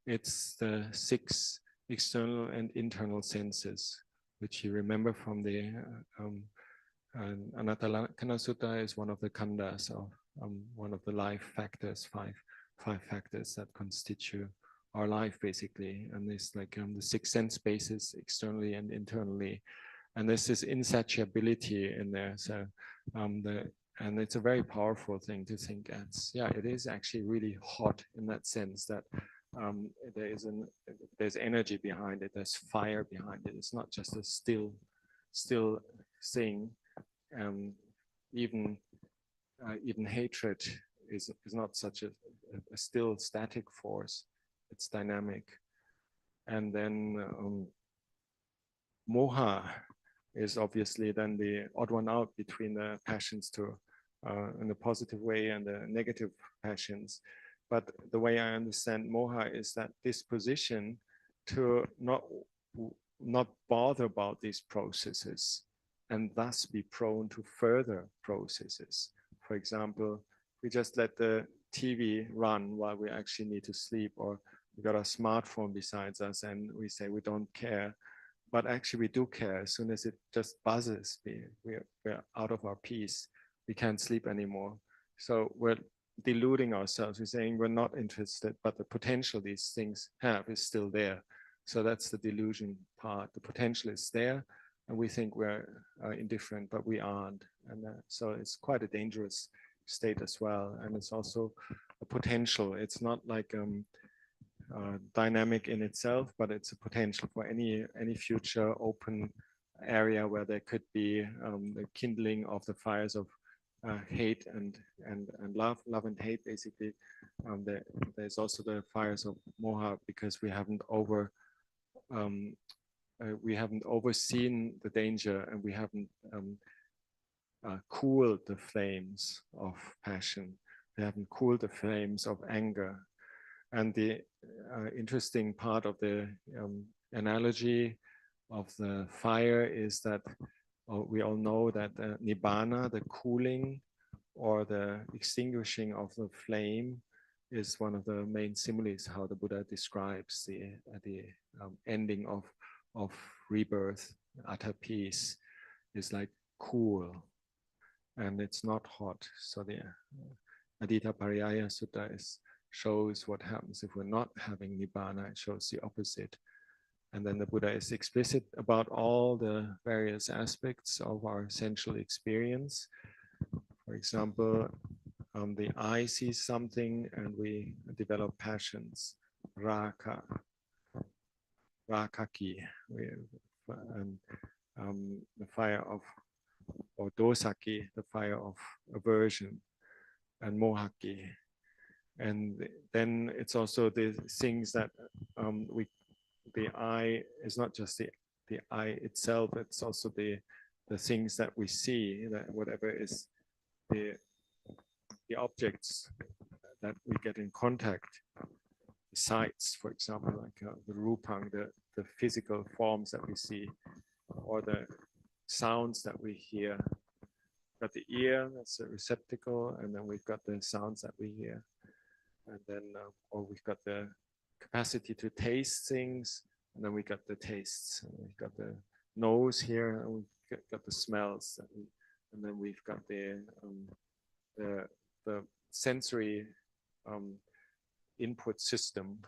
it's the 6 external and internal senses, which you remember from the Ādittapariyāya Sutta, is one of the khandhas, of one of the life factors, five factors that constitute our life, basically. And there's like the 6 sense spaces, externally and internally. And there's this insatiability in there. So the And it's a very powerful thing to think as, yeah, it is actually really hot in that sense that there's energy behind it, there's fire behind it. It's not just a still thing. Even hatred is not such a still static force. It's dynamic. And then moha is obviously then the odd one out between the passions to in a positive way and the negative passions. But the way I understand moha is that disposition to not bother about these processes and thus be prone to further processes. For example, we just let the TV run while we actually need to sleep, or we got a smartphone besides us and we say we don't care. But actually we do care. As soon as it just buzzes, we're out of our peace. We can't sleep anymore. So we're deluding ourselves. We're saying we're not interested, but the potential these things have is still there. So that's the delusion part. The potential is there, and we think we're indifferent, but we aren't. And so it's quite a dangerous state as well. And it's also a potential. It's not like dynamic in itself, but it's a potential for any future open area where there could be the kindling of the fires of hate and love and hate. Basically, there's also the fires of moha, because we haven't overseen the danger, and we haven't cooled the flames of passion. We haven't cooled the flames of anger. And the interesting part of the analogy of the fire is that we all know that nibbana, the cooling or the extinguishing of the flame, is one of the main similes how the Buddha describes the ending of rebirth. Utter peace is like cool, and it's not hot. So the Ādittapariyāya Sutta shows what happens if we're not having nibbana. It shows the opposite. And then the Buddha is explicit about all the various aspects of our essential experience. For example, the eye sees something and we develop passions, rakaki, and the fire of, or dosaki, the fire of aversion, and mohaki. And then it's also the things that the eye is not just the eye itself, it's also the things that we see, that whatever is the objects that we get in contact, the sights, for example, like the rupang, the physical forms that we see, or the sounds that we hear. We've got the ear, that's a receptacle, and then we've got the sounds that we hear. And then, or we've got the capacity to taste things, and then we got the tastes, and we've got the nose here, and we've got the smells, and then we've got the sensory input system,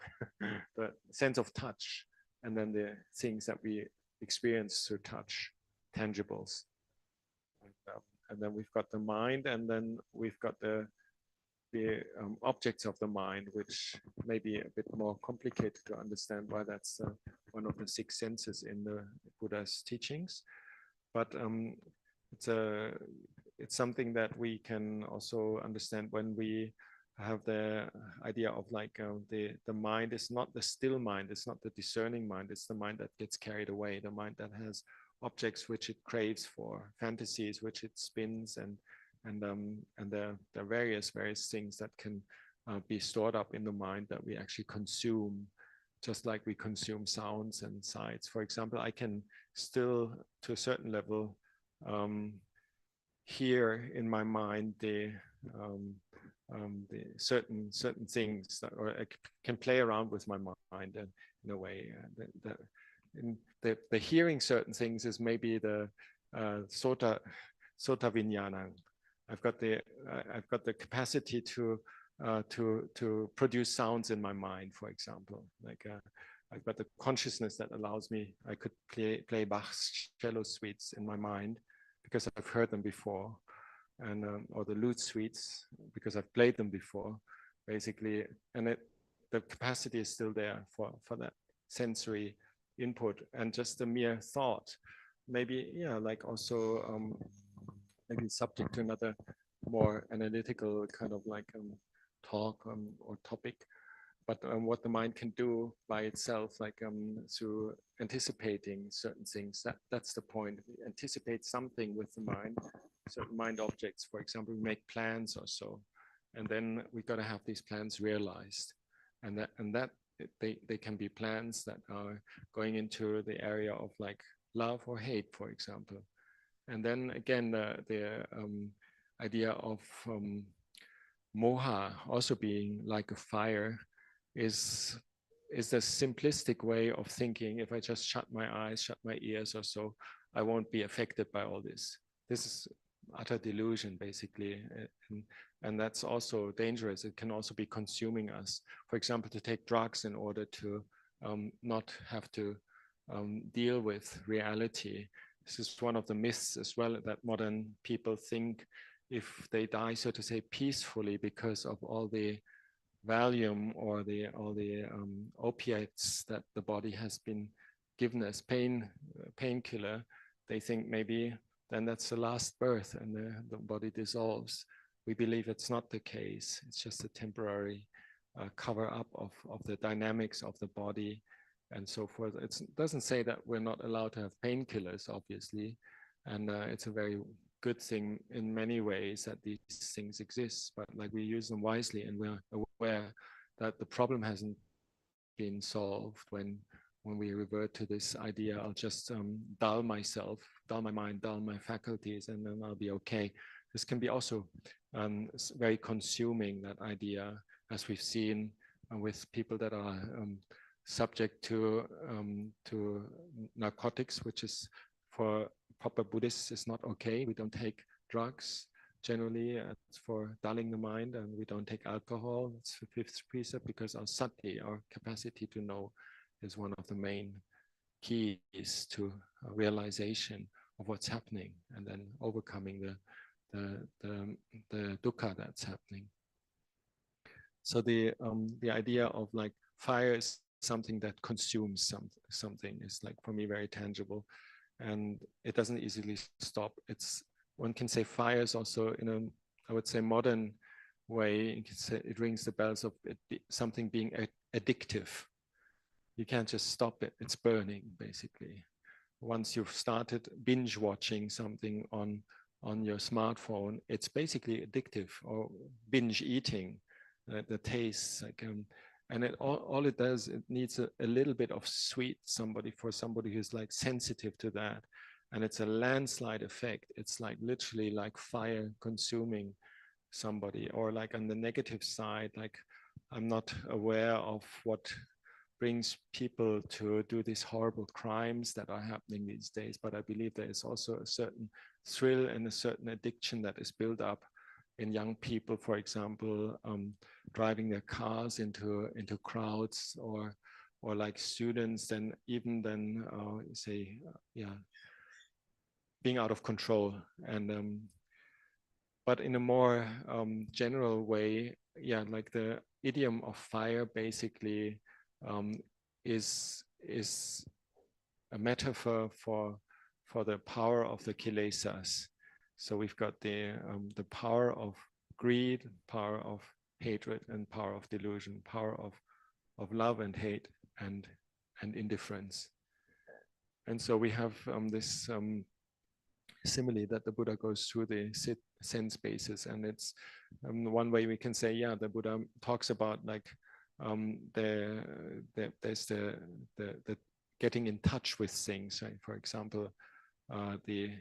the sense of touch, and then the things that we experience through touch, tangibles. And then we've got the mind, and then we've got the objects of the mind, which may be a bit more complicated to understand why that's one of the six senses in the Buddha's teachings. But it's something that we can also understand when we have the idea of like the mind is not the still mind, it's not the discerning mind, it's the mind that gets carried away, the mind that has objects which it craves for, fantasies which it spins, and there are various things that can be stored up in the mind that we actually consume, just like we consume sounds and sights. For example, I can still, to a certain level, hear in my mind the certain things that, or I can play around with my mind in a way. The hearing certain things is maybe the sota viññāṇaṃ. I've got the capacity to produce sounds in my mind, for example. Like I've got the consciousness that allows me. I could play Bach's cello suites in my mind because I've heard them before. and or the lute suites, because I've played them before, basically, and the capacity is still there for that sensory input, and just the mere thought, maybe, yeah, like also maybe subject to another more analytical kind of like talk or topic, but what the mind can do by itself, like through anticipating certain things, that's the point. We anticipate something with the mind, certain mind objects. For example, we make plans or so, and then we got to have these plans realized, and that they can be plans that are going into the area of like love or hate, for example. And then again, the idea of moha also being like a fire is a simplistic way of thinking. If I just shut my eyes, shut my ears or so, I won't be affected by all this. This is utter delusion, basically. And that's also dangerous. It can also be consuming us. For example, to take drugs in order to not have to deal with reality. This is one of the myths as well, that modern people think if they die, so to say, peacefully because of all the Valium or all the opiates that the body has been given as painkiller, they think maybe then that's the last birth and the body dissolves. We believe it's not the case. It's just a temporary cover up of the dynamics of the body and so forth. It doesn't say that we're not allowed to have painkillers, obviously, and it's a very good thing in many ways that these things exist, but like we use them wisely, and we're aware that the problem hasn't been solved when we revert to this idea, I'll just dull myself, dull my mind, dull my faculties, and then I'll be okay. This can be also very consuming, that idea, as we've seen with people that are subject to narcotics, which is for proper Buddhists is not okay. We don't take drugs generally. It's for dulling the mind, and we don't take alcohol. It's the fifth precept, because our sati, our capacity to know, is one of the main keys to realization of what's happening, and then overcoming the dukkha that's happening. So the idea of like fire is something that consumes something is like, for me, very tangible, and it doesn't easily stop. It's, one can say fire is also, in a, I would say, modern way, you can say it rings the bells of something being addictive. You can't just stop it. It's burning, basically. Once you've started binge watching something on your smartphone, it's basically addictive, or binge eating, the taste, like, and it all it does, it needs a little bit of sweet, for somebody who's like sensitive to that, and it's a landslide effect. It's like literally like fire consuming somebody. Or like on the negative side, like, I'm not aware of what brings people to do these horrible crimes that are happening these days, but I believe there is also a certain thrill and a certain addiction that is built up in young people, for example, driving their cars into crowds, or like students, then say, being out of control. And but in a more general way, like the idiom of fire basically is a metaphor for the power of the kilesas. So we've got the power of greed, power of hatred, and power of delusion, power of love and hate, and indifference. And so we have this simile that the Buddha goes through the sense bases, and it's one way we can say, the Buddha talks about like there's the getting in touch with things, right? For example, the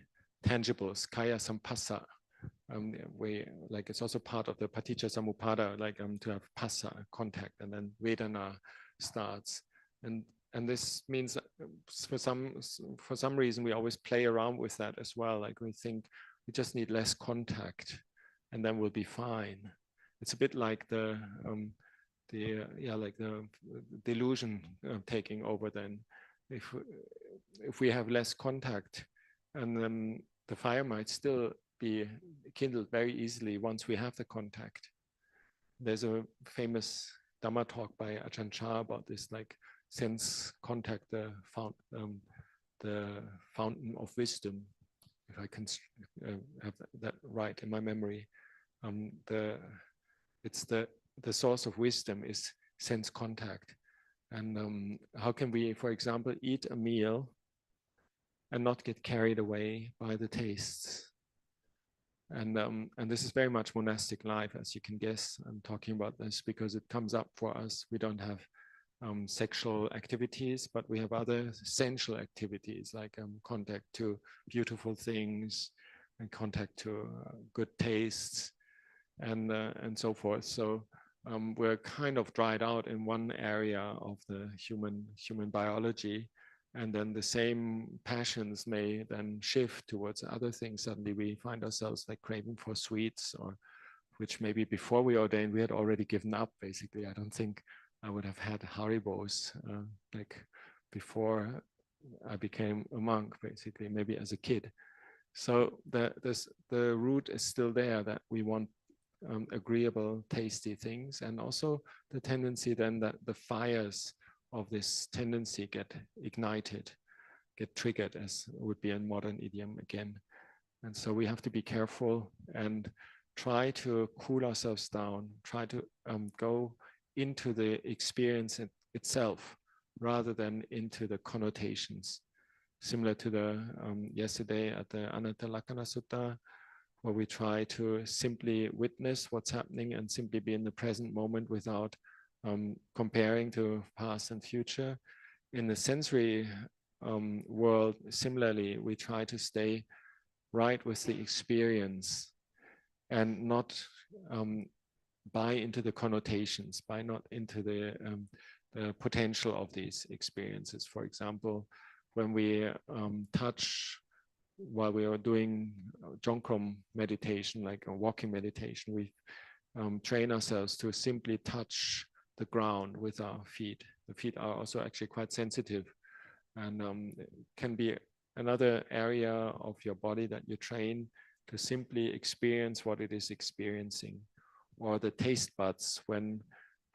tangibles, kaya sampassa, like it's also part of the paticca samuppada, like to have passa, contact, and then vedana starts, and this means for some reason we always play around with that as well. Like we think we just need less contact, and then we'll be fine. It's a bit like the delusion taking over. Then, if we have less contact, and then the fire might still be kindled very easily once we have the contact. There's a famous Dhamma talk by Ajahn about this, like sense contact, the fountain of wisdom, if I can have that right in my memory. It's the source of wisdom is sense contact. And how can we, for example, eat a meal and not get carried away by the tastes? And this is very much monastic life, as you can guess. I'm talking about this because it comes up for us. We don't have sexual activities, but we have other essential activities like contact to beautiful things and contact to good tastes and so forth. So we're kind of dried out in one area of the human biology, and then the same passions may then shift towards other things. Suddenly we find ourselves like craving for sweets, or which maybe before we ordained we had already given up. Basically, I don't think I would have had Haribos like before I became a monk, basically, maybe as a kid. So the root is still there, that we want agreeable, tasty things, and also the tendency then that the fires of this tendency get ignited, get triggered, as would be a modern idiom again. And so we have to be careful and try to cool ourselves down, try to go into the experience itself rather than into the connotations. Similar to the yesterday at the Ādittapariyāya Sutta, where we try to simply witness what's happening and simply be in the present moment without comparing to past and future. In the sensory world, similarly, we try to stay right with the experience and not buy into the connotations, buy not into the potential of these experiences. For example, when we touch while we are doing Jongkrom meditation, like a walking meditation, we train ourselves to simply touch the ground with our feet. The feet are also actually quite sensitive, and it can be another area of your body that you train to simply experience what it is experiencing. Or the taste buds, when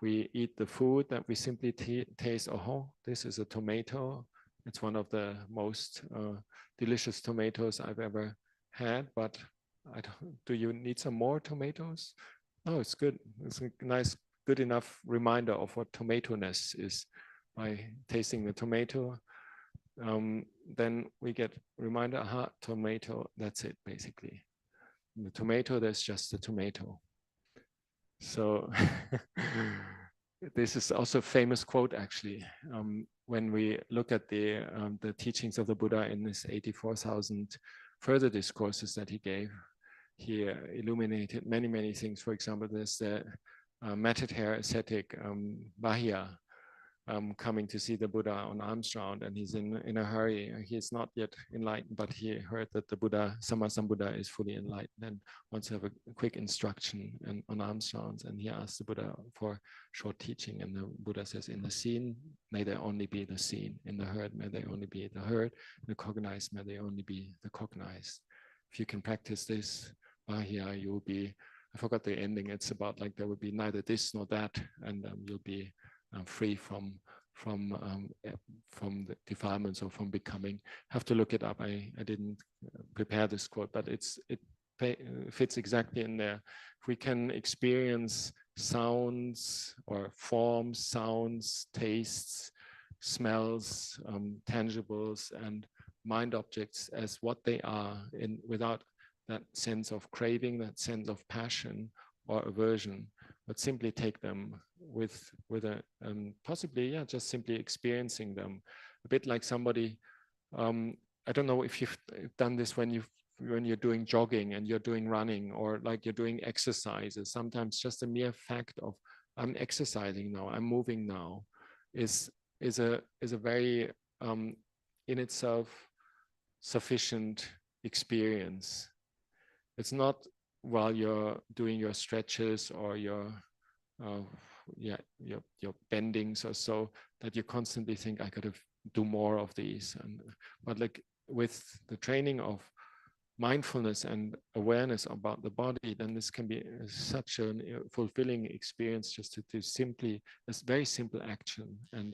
we eat the food, that we simply taste, oh, this is a tomato. It's one of the most delicious tomatoes I've ever had, but do you need some more tomatoes? Oh, it's good. It's a nice, good enough reminder of what tomato-ness is by tasting the tomato. Then we get a reminder, aha, tomato, that's it, basically. In the tomato, there's just a tomato. So this is also a famous quote, actually. When we look at the teachings of the Buddha in this 84,000 further discourses that he gave, he illuminated many, many things. For example, there's the matted hair ascetic Bahya coming to see the Buddha on alms round, and he's in a hurry. He is not yet enlightened, but he heard that the Buddha, Sammasambuddha, is fully enlightened and wants to have a quick instruction on alms rounds. And he asked the Buddha for short teaching, and the Buddha says, in the seen, may there only be the seen. In the heard, may there only be the heard. In the cognized, may there only be the cognized. If you can practice this, Bahya, you will be, I forgot the ending, it's about like there will be neither this nor that, and you'll be free from the defilements or from becoming. Have to look it up. I didn't prepare this quote, but it fits exactly in there. If we can experience sounds or forms, sounds, tastes, smells, tangibles, and mind objects as what they are, without that sense of craving, that sense of passion or aversion, but simply take them with a possibly, yeah, just simply experiencing them. A bit like somebody, I don't know if you've done this when you're doing jogging and you're doing running, or like you're doing exercises. Sometimes just the mere fact of I'm exercising now, I'm moving now, is a very in itself sufficient experience. It's not while you're doing your stretches or your bendings or so that you constantly think I gotta do more of these. But like with the training of mindfulness and awareness about the body, then this can be such a fulfilling experience, just to do simply this very simple action, and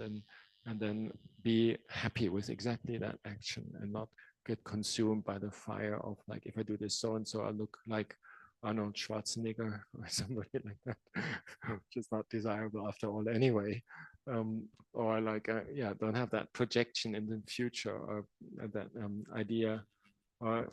then be happy with exactly that action, and not get consumed by the fire of like, if I do this so and so, I look like Arnold Schwarzenegger or somebody like that, which is not desirable after all anyway. Or like, don't have that projection in the future, or that idea. Or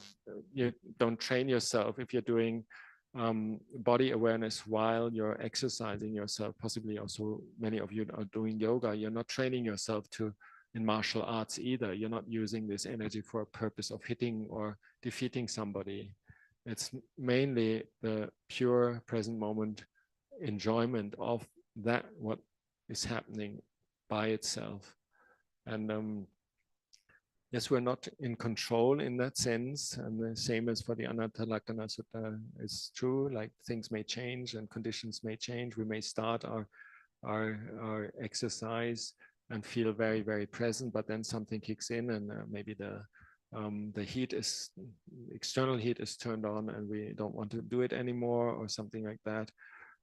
you don't train yourself if you're doing body awareness while you're exercising yourself. Possibly also many of you are doing yoga. You're not training yourself to in martial arts either. You're not using this energy for a purpose of hitting or defeating somebody. It's mainly the pure present moment enjoyment of that, what is happening by itself. And yes, we're not in control in that sense. And the same as for the Ādittapariyāya Sutta is true. Like, things may change and conditions may change. We may start our exercise and feel very, very present, but then something kicks in, and maybe the external heat is turned on, and we don't want to do it anymore, or something like that.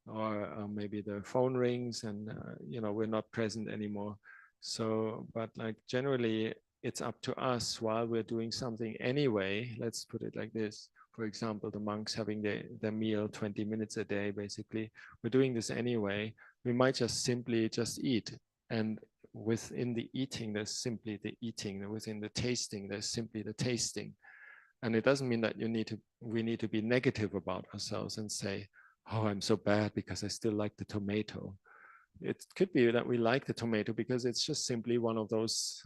Or maybe the phone rings, and we're not present anymore. So, but like generally, it's up to us while we're doing something anyway. Let's put it like this. For example, the monks having their meal 20 minutes a day, basically. We're doing this anyway. We might just simply just eat. And within the eating, there's simply the eating. And within the tasting, there's simply the tasting. And it doesn't mean that we need to be negative about ourselves and say, oh, I'm so bad because I still like the tomato. It could be that we like the tomato because it's just simply one of those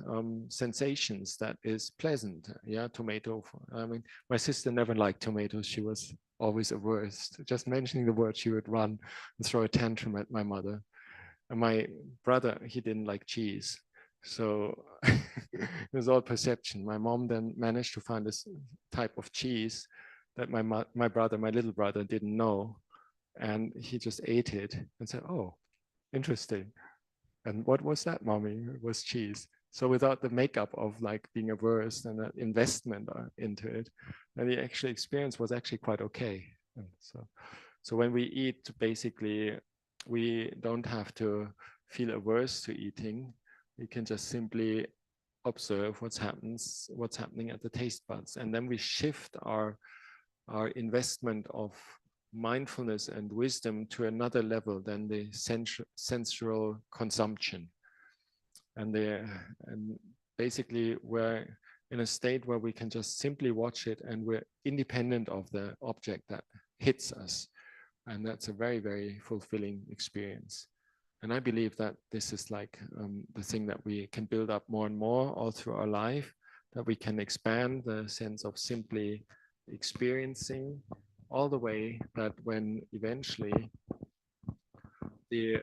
sensations that is pleasant. Yeah, tomato. I mean, my sister never liked tomatoes. She was always averse. Just mentioning the word, she would run and throw a tantrum at my mother. And my brother, he didn't like cheese. So it was all perception. My mom then managed to find this type of cheese that my little brother, didn't know. And he just ate it and said, oh, interesting. And what was that, mommy? It was cheese. So without the makeup of like being averse and that investment into it, and the actual experience was actually quite okay. And so when we eat, basically, we don't have to feel averse to eating. We can just simply observe what's happening at the taste buds, and then we shift our investment of mindfulness and wisdom to another level than the sensual consumption. And basically we're in a state where we can just simply watch it, and we're independent of the object that hits us. And that's a very, very fulfilling experience. And I believe that this is like the thing that we can build up more and more all through our life, that we can expand the sense of simply experiencing, all the way that when eventually the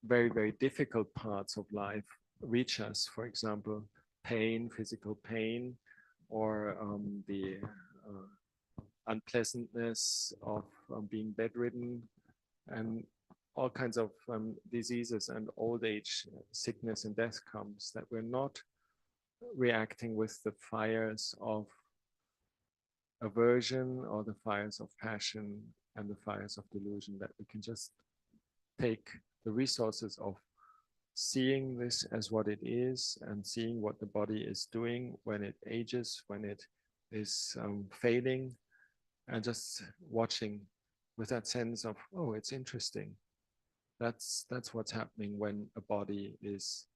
very, very difficult parts of life reach us, for example, pain, physical pain, or the unpleasantness of being bedridden, and all kinds of diseases and old age, sickness and death comes, that we're not reacting with the fires of aversion or the fires of passion and the fires of delusion, that we can just take the resources of seeing this as what it is, and seeing what the body is doing when it ages, when it is fading, and just watching with that sense of, oh, it's interesting. That's what's happening when a body is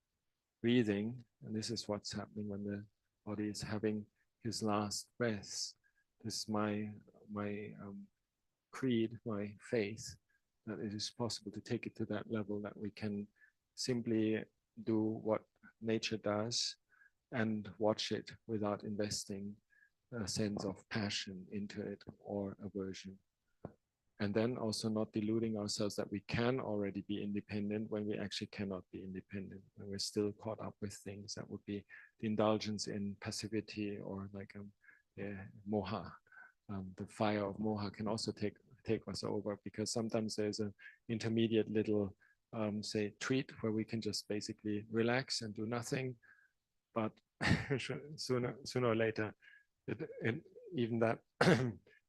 breathing, and this is what's happening when the body is having his last breaths. This is my creed, my faith, that it is possible to take it to that level, that we can simply do what nature does and watch it without investing a sense of passion into it or aversion. And then also not deluding ourselves that we can already be independent when we actually cannot be independent, when we're still caught up with things. That would be the indulgence in passivity, or like moha. The fire of moha can also take us over, because sometimes there's an intermediate little, say, treat where we can just basically relax and do nothing. But sooner or later, even that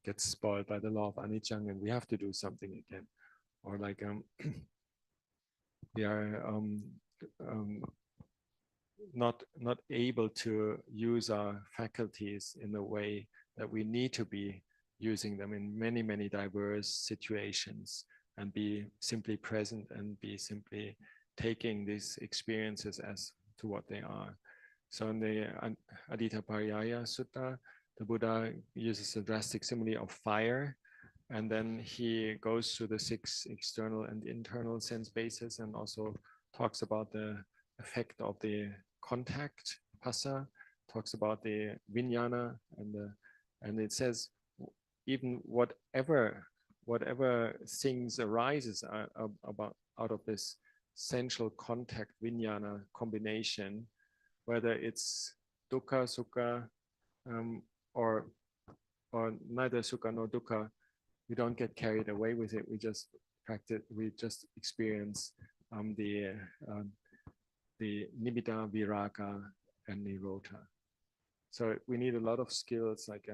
gets spoiled by the law of anicca, and we have to do something again. Or like we are not able to use our faculties in the way that we need to be using them in many diverse situations, and be simply present and be simply taking these experiences as to what they are. So in the Ādittapariyāya Sutta, the Buddha uses a drastic simile of fire, and then he goes through the 6 external and internal sense bases, and also talks about the effect of the contact, phassa, talks about the vijnana, and it says even whatever things arises about out of this sensual contact vijnana combination, whether it's dukkha, sukha, or neither sukha nor dukkha, we don't get carried away with it. We just practice. We just experience the nibbida, viraga, and nirodha. So we need a lot of skills. Like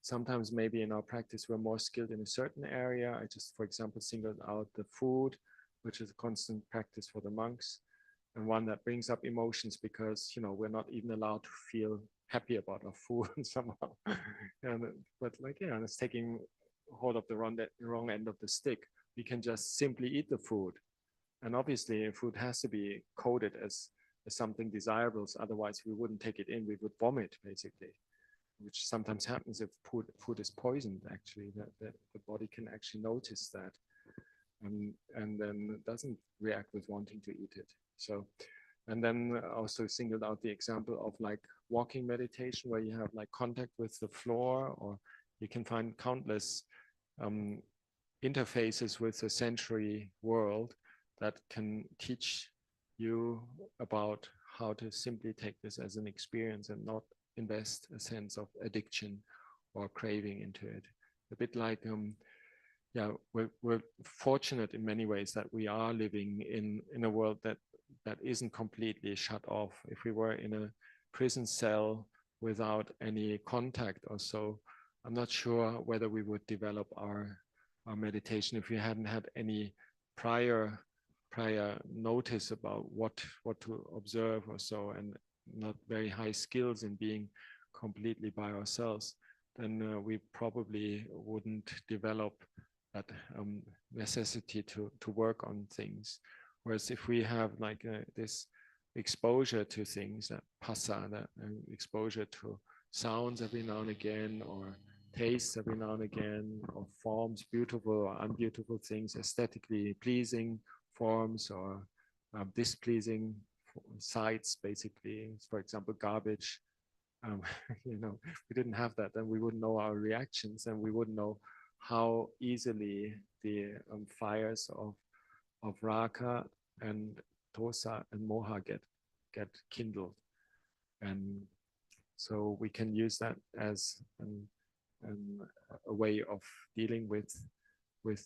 sometimes maybe in our practice we're more skilled in a certain area. I just, for example, singled out the food, which is a constant practice for the monks, and one that brings up emotions, because we're not even allowed to feel happy about our food somehow. But like, yeah, it's taking hold of the wrong end of the stick. We can just simply eat the food, and obviously food has to be coded as something desirable, so otherwise we wouldn't take it in. We would vomit, basically, which sometimes happens if food is poisoned. Actually, that the body can actually notice that, and then doesn't react with wanting to eat it. So, and then also singled out the example of like walking meditation, where you have like contact with the floor, or you can find countless interfaces with the sensory world that can teach you about how to simply take this as an experience and not invest a sense of addiction or craving into it. A bit like, yeah, we're fortunate in many ways that we are living in a world that isn't completely shut off. If we were in a prison cell without any contact or so, I'm not sure whether we would develop our meditation if we hadn't had any prior notice about what to observe or so, and not very high skills in being completely by ourselves. Then we probably wouldn't develop that necessity to work on things. Whereas if we have like this exposure to things, that phassa, that exposure to sounds every now and again, or tastes every now and again, or forms, beautiful or unbeautiful things, aesthetically pleasing forms or displeasing sights, basically. For example, garbage. We didn't have that, then we wouldn't know our reactions, and we wouldn't know how easily the fires of raga and dosa and moha get kindled. And so we can use that as a way of dealing with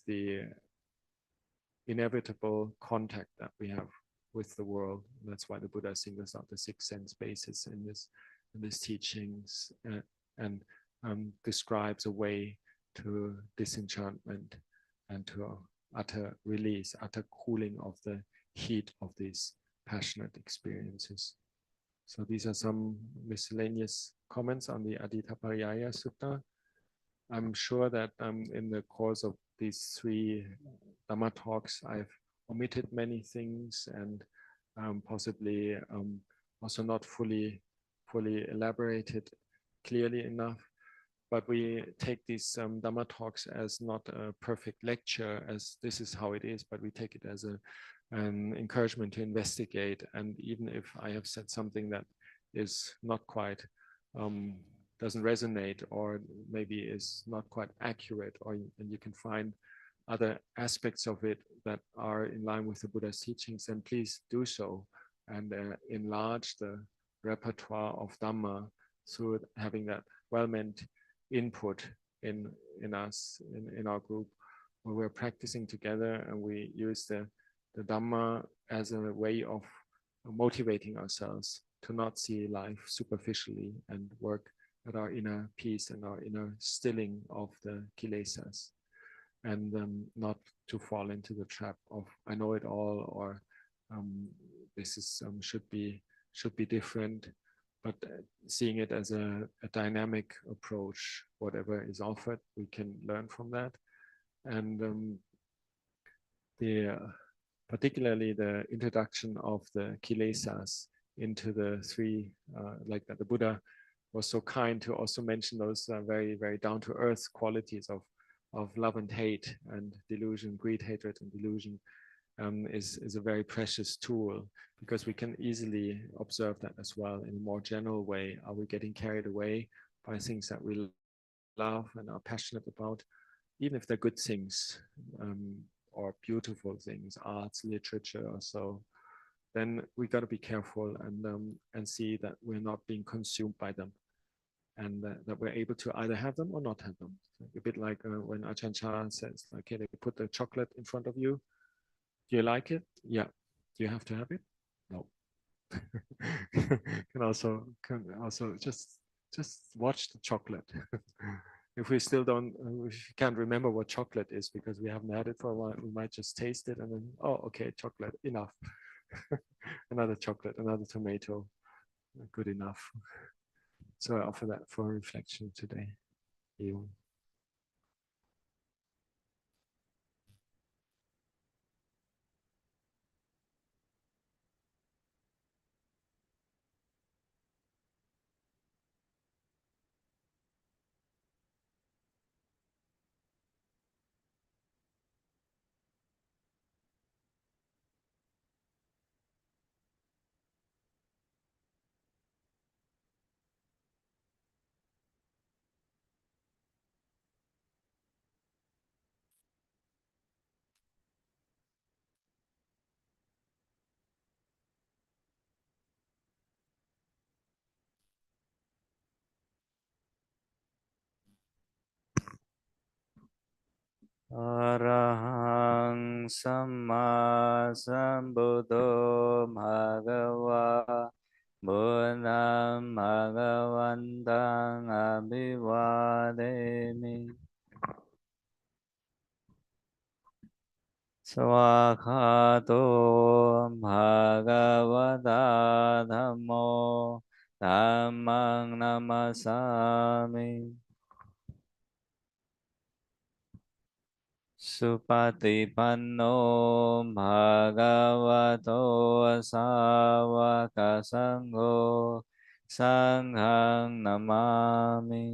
the inevitable contact that we have with the world. That's why the Buddha singles out the 6 sense bases in this teachings, and describes a way to disenchantment and to utter release, utter cooling of the heat of these passionate experiences. So these are some miscellaneous comments on the Ādittapariyāya Sutta. I'm sure that in the course of these 3 Dhamma talks, I've omitted many things, and possibly also not fully elaborated clearly enough. But we take these Dhamma talks as not a perfect lecture, as this is how it is, but we take it as an encouragement to investigate. And even if I have said something that is not quite, doesn't resonate, or maybe is not quite accurate, and you can find other aspects of it that are in line with the Buddha's teachings, then please do so, and enlarge the repertoire of Dhamma through having that well-meant input in us, in our group, where we're practicing together, and we use the Dhamma as a way of motivating ourselves to not see life superficially and work at our inner peace and our inner stilling of the kilesas, and not to fall into the trap of I know it all, or this is should be different, but seeing it as a dynamic approach. Whatever is offered, we can learn from that, and particularly the introduction of the kilesas into the three, like that the Buddha was so kind to also mention those very, very down-to-earth qualities of love and hate and delusion, greed, hatred, and delusion, is a very precious tool, because we can easily observe that as well in a more general way. Are we getting carried away by things that we love and are passionate about, even if they're good things, or beautiful things, arts, literature, or so? Then we got to be careful and see that we're not being consumed by them, and that we're able to either have them or not have them. A bit like when Ajahn says, okay, they put the chocolate in front of you. Do you like it? Yeah. Do you have to have it? No. can also just watch the chocolate. If we still don't, if you can't remember what chocolate is because we haven't had it for a while, we might just taste it and then, oh, okay, chocolate, enough. Another chocolate, another tomato, good enough. So I offer that for reflection today. You. Arahang Samma Sambuddho Bhagava Buddham Bhagavantang Abhivademi Swakhato Bhagavata Dhammo Dhammang Namasami Supatipanno Bhagavato Sāvaka Saṅgho Saṅghāṃ Namāmi.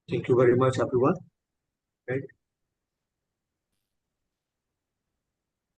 Thank you very much, everyone. Right?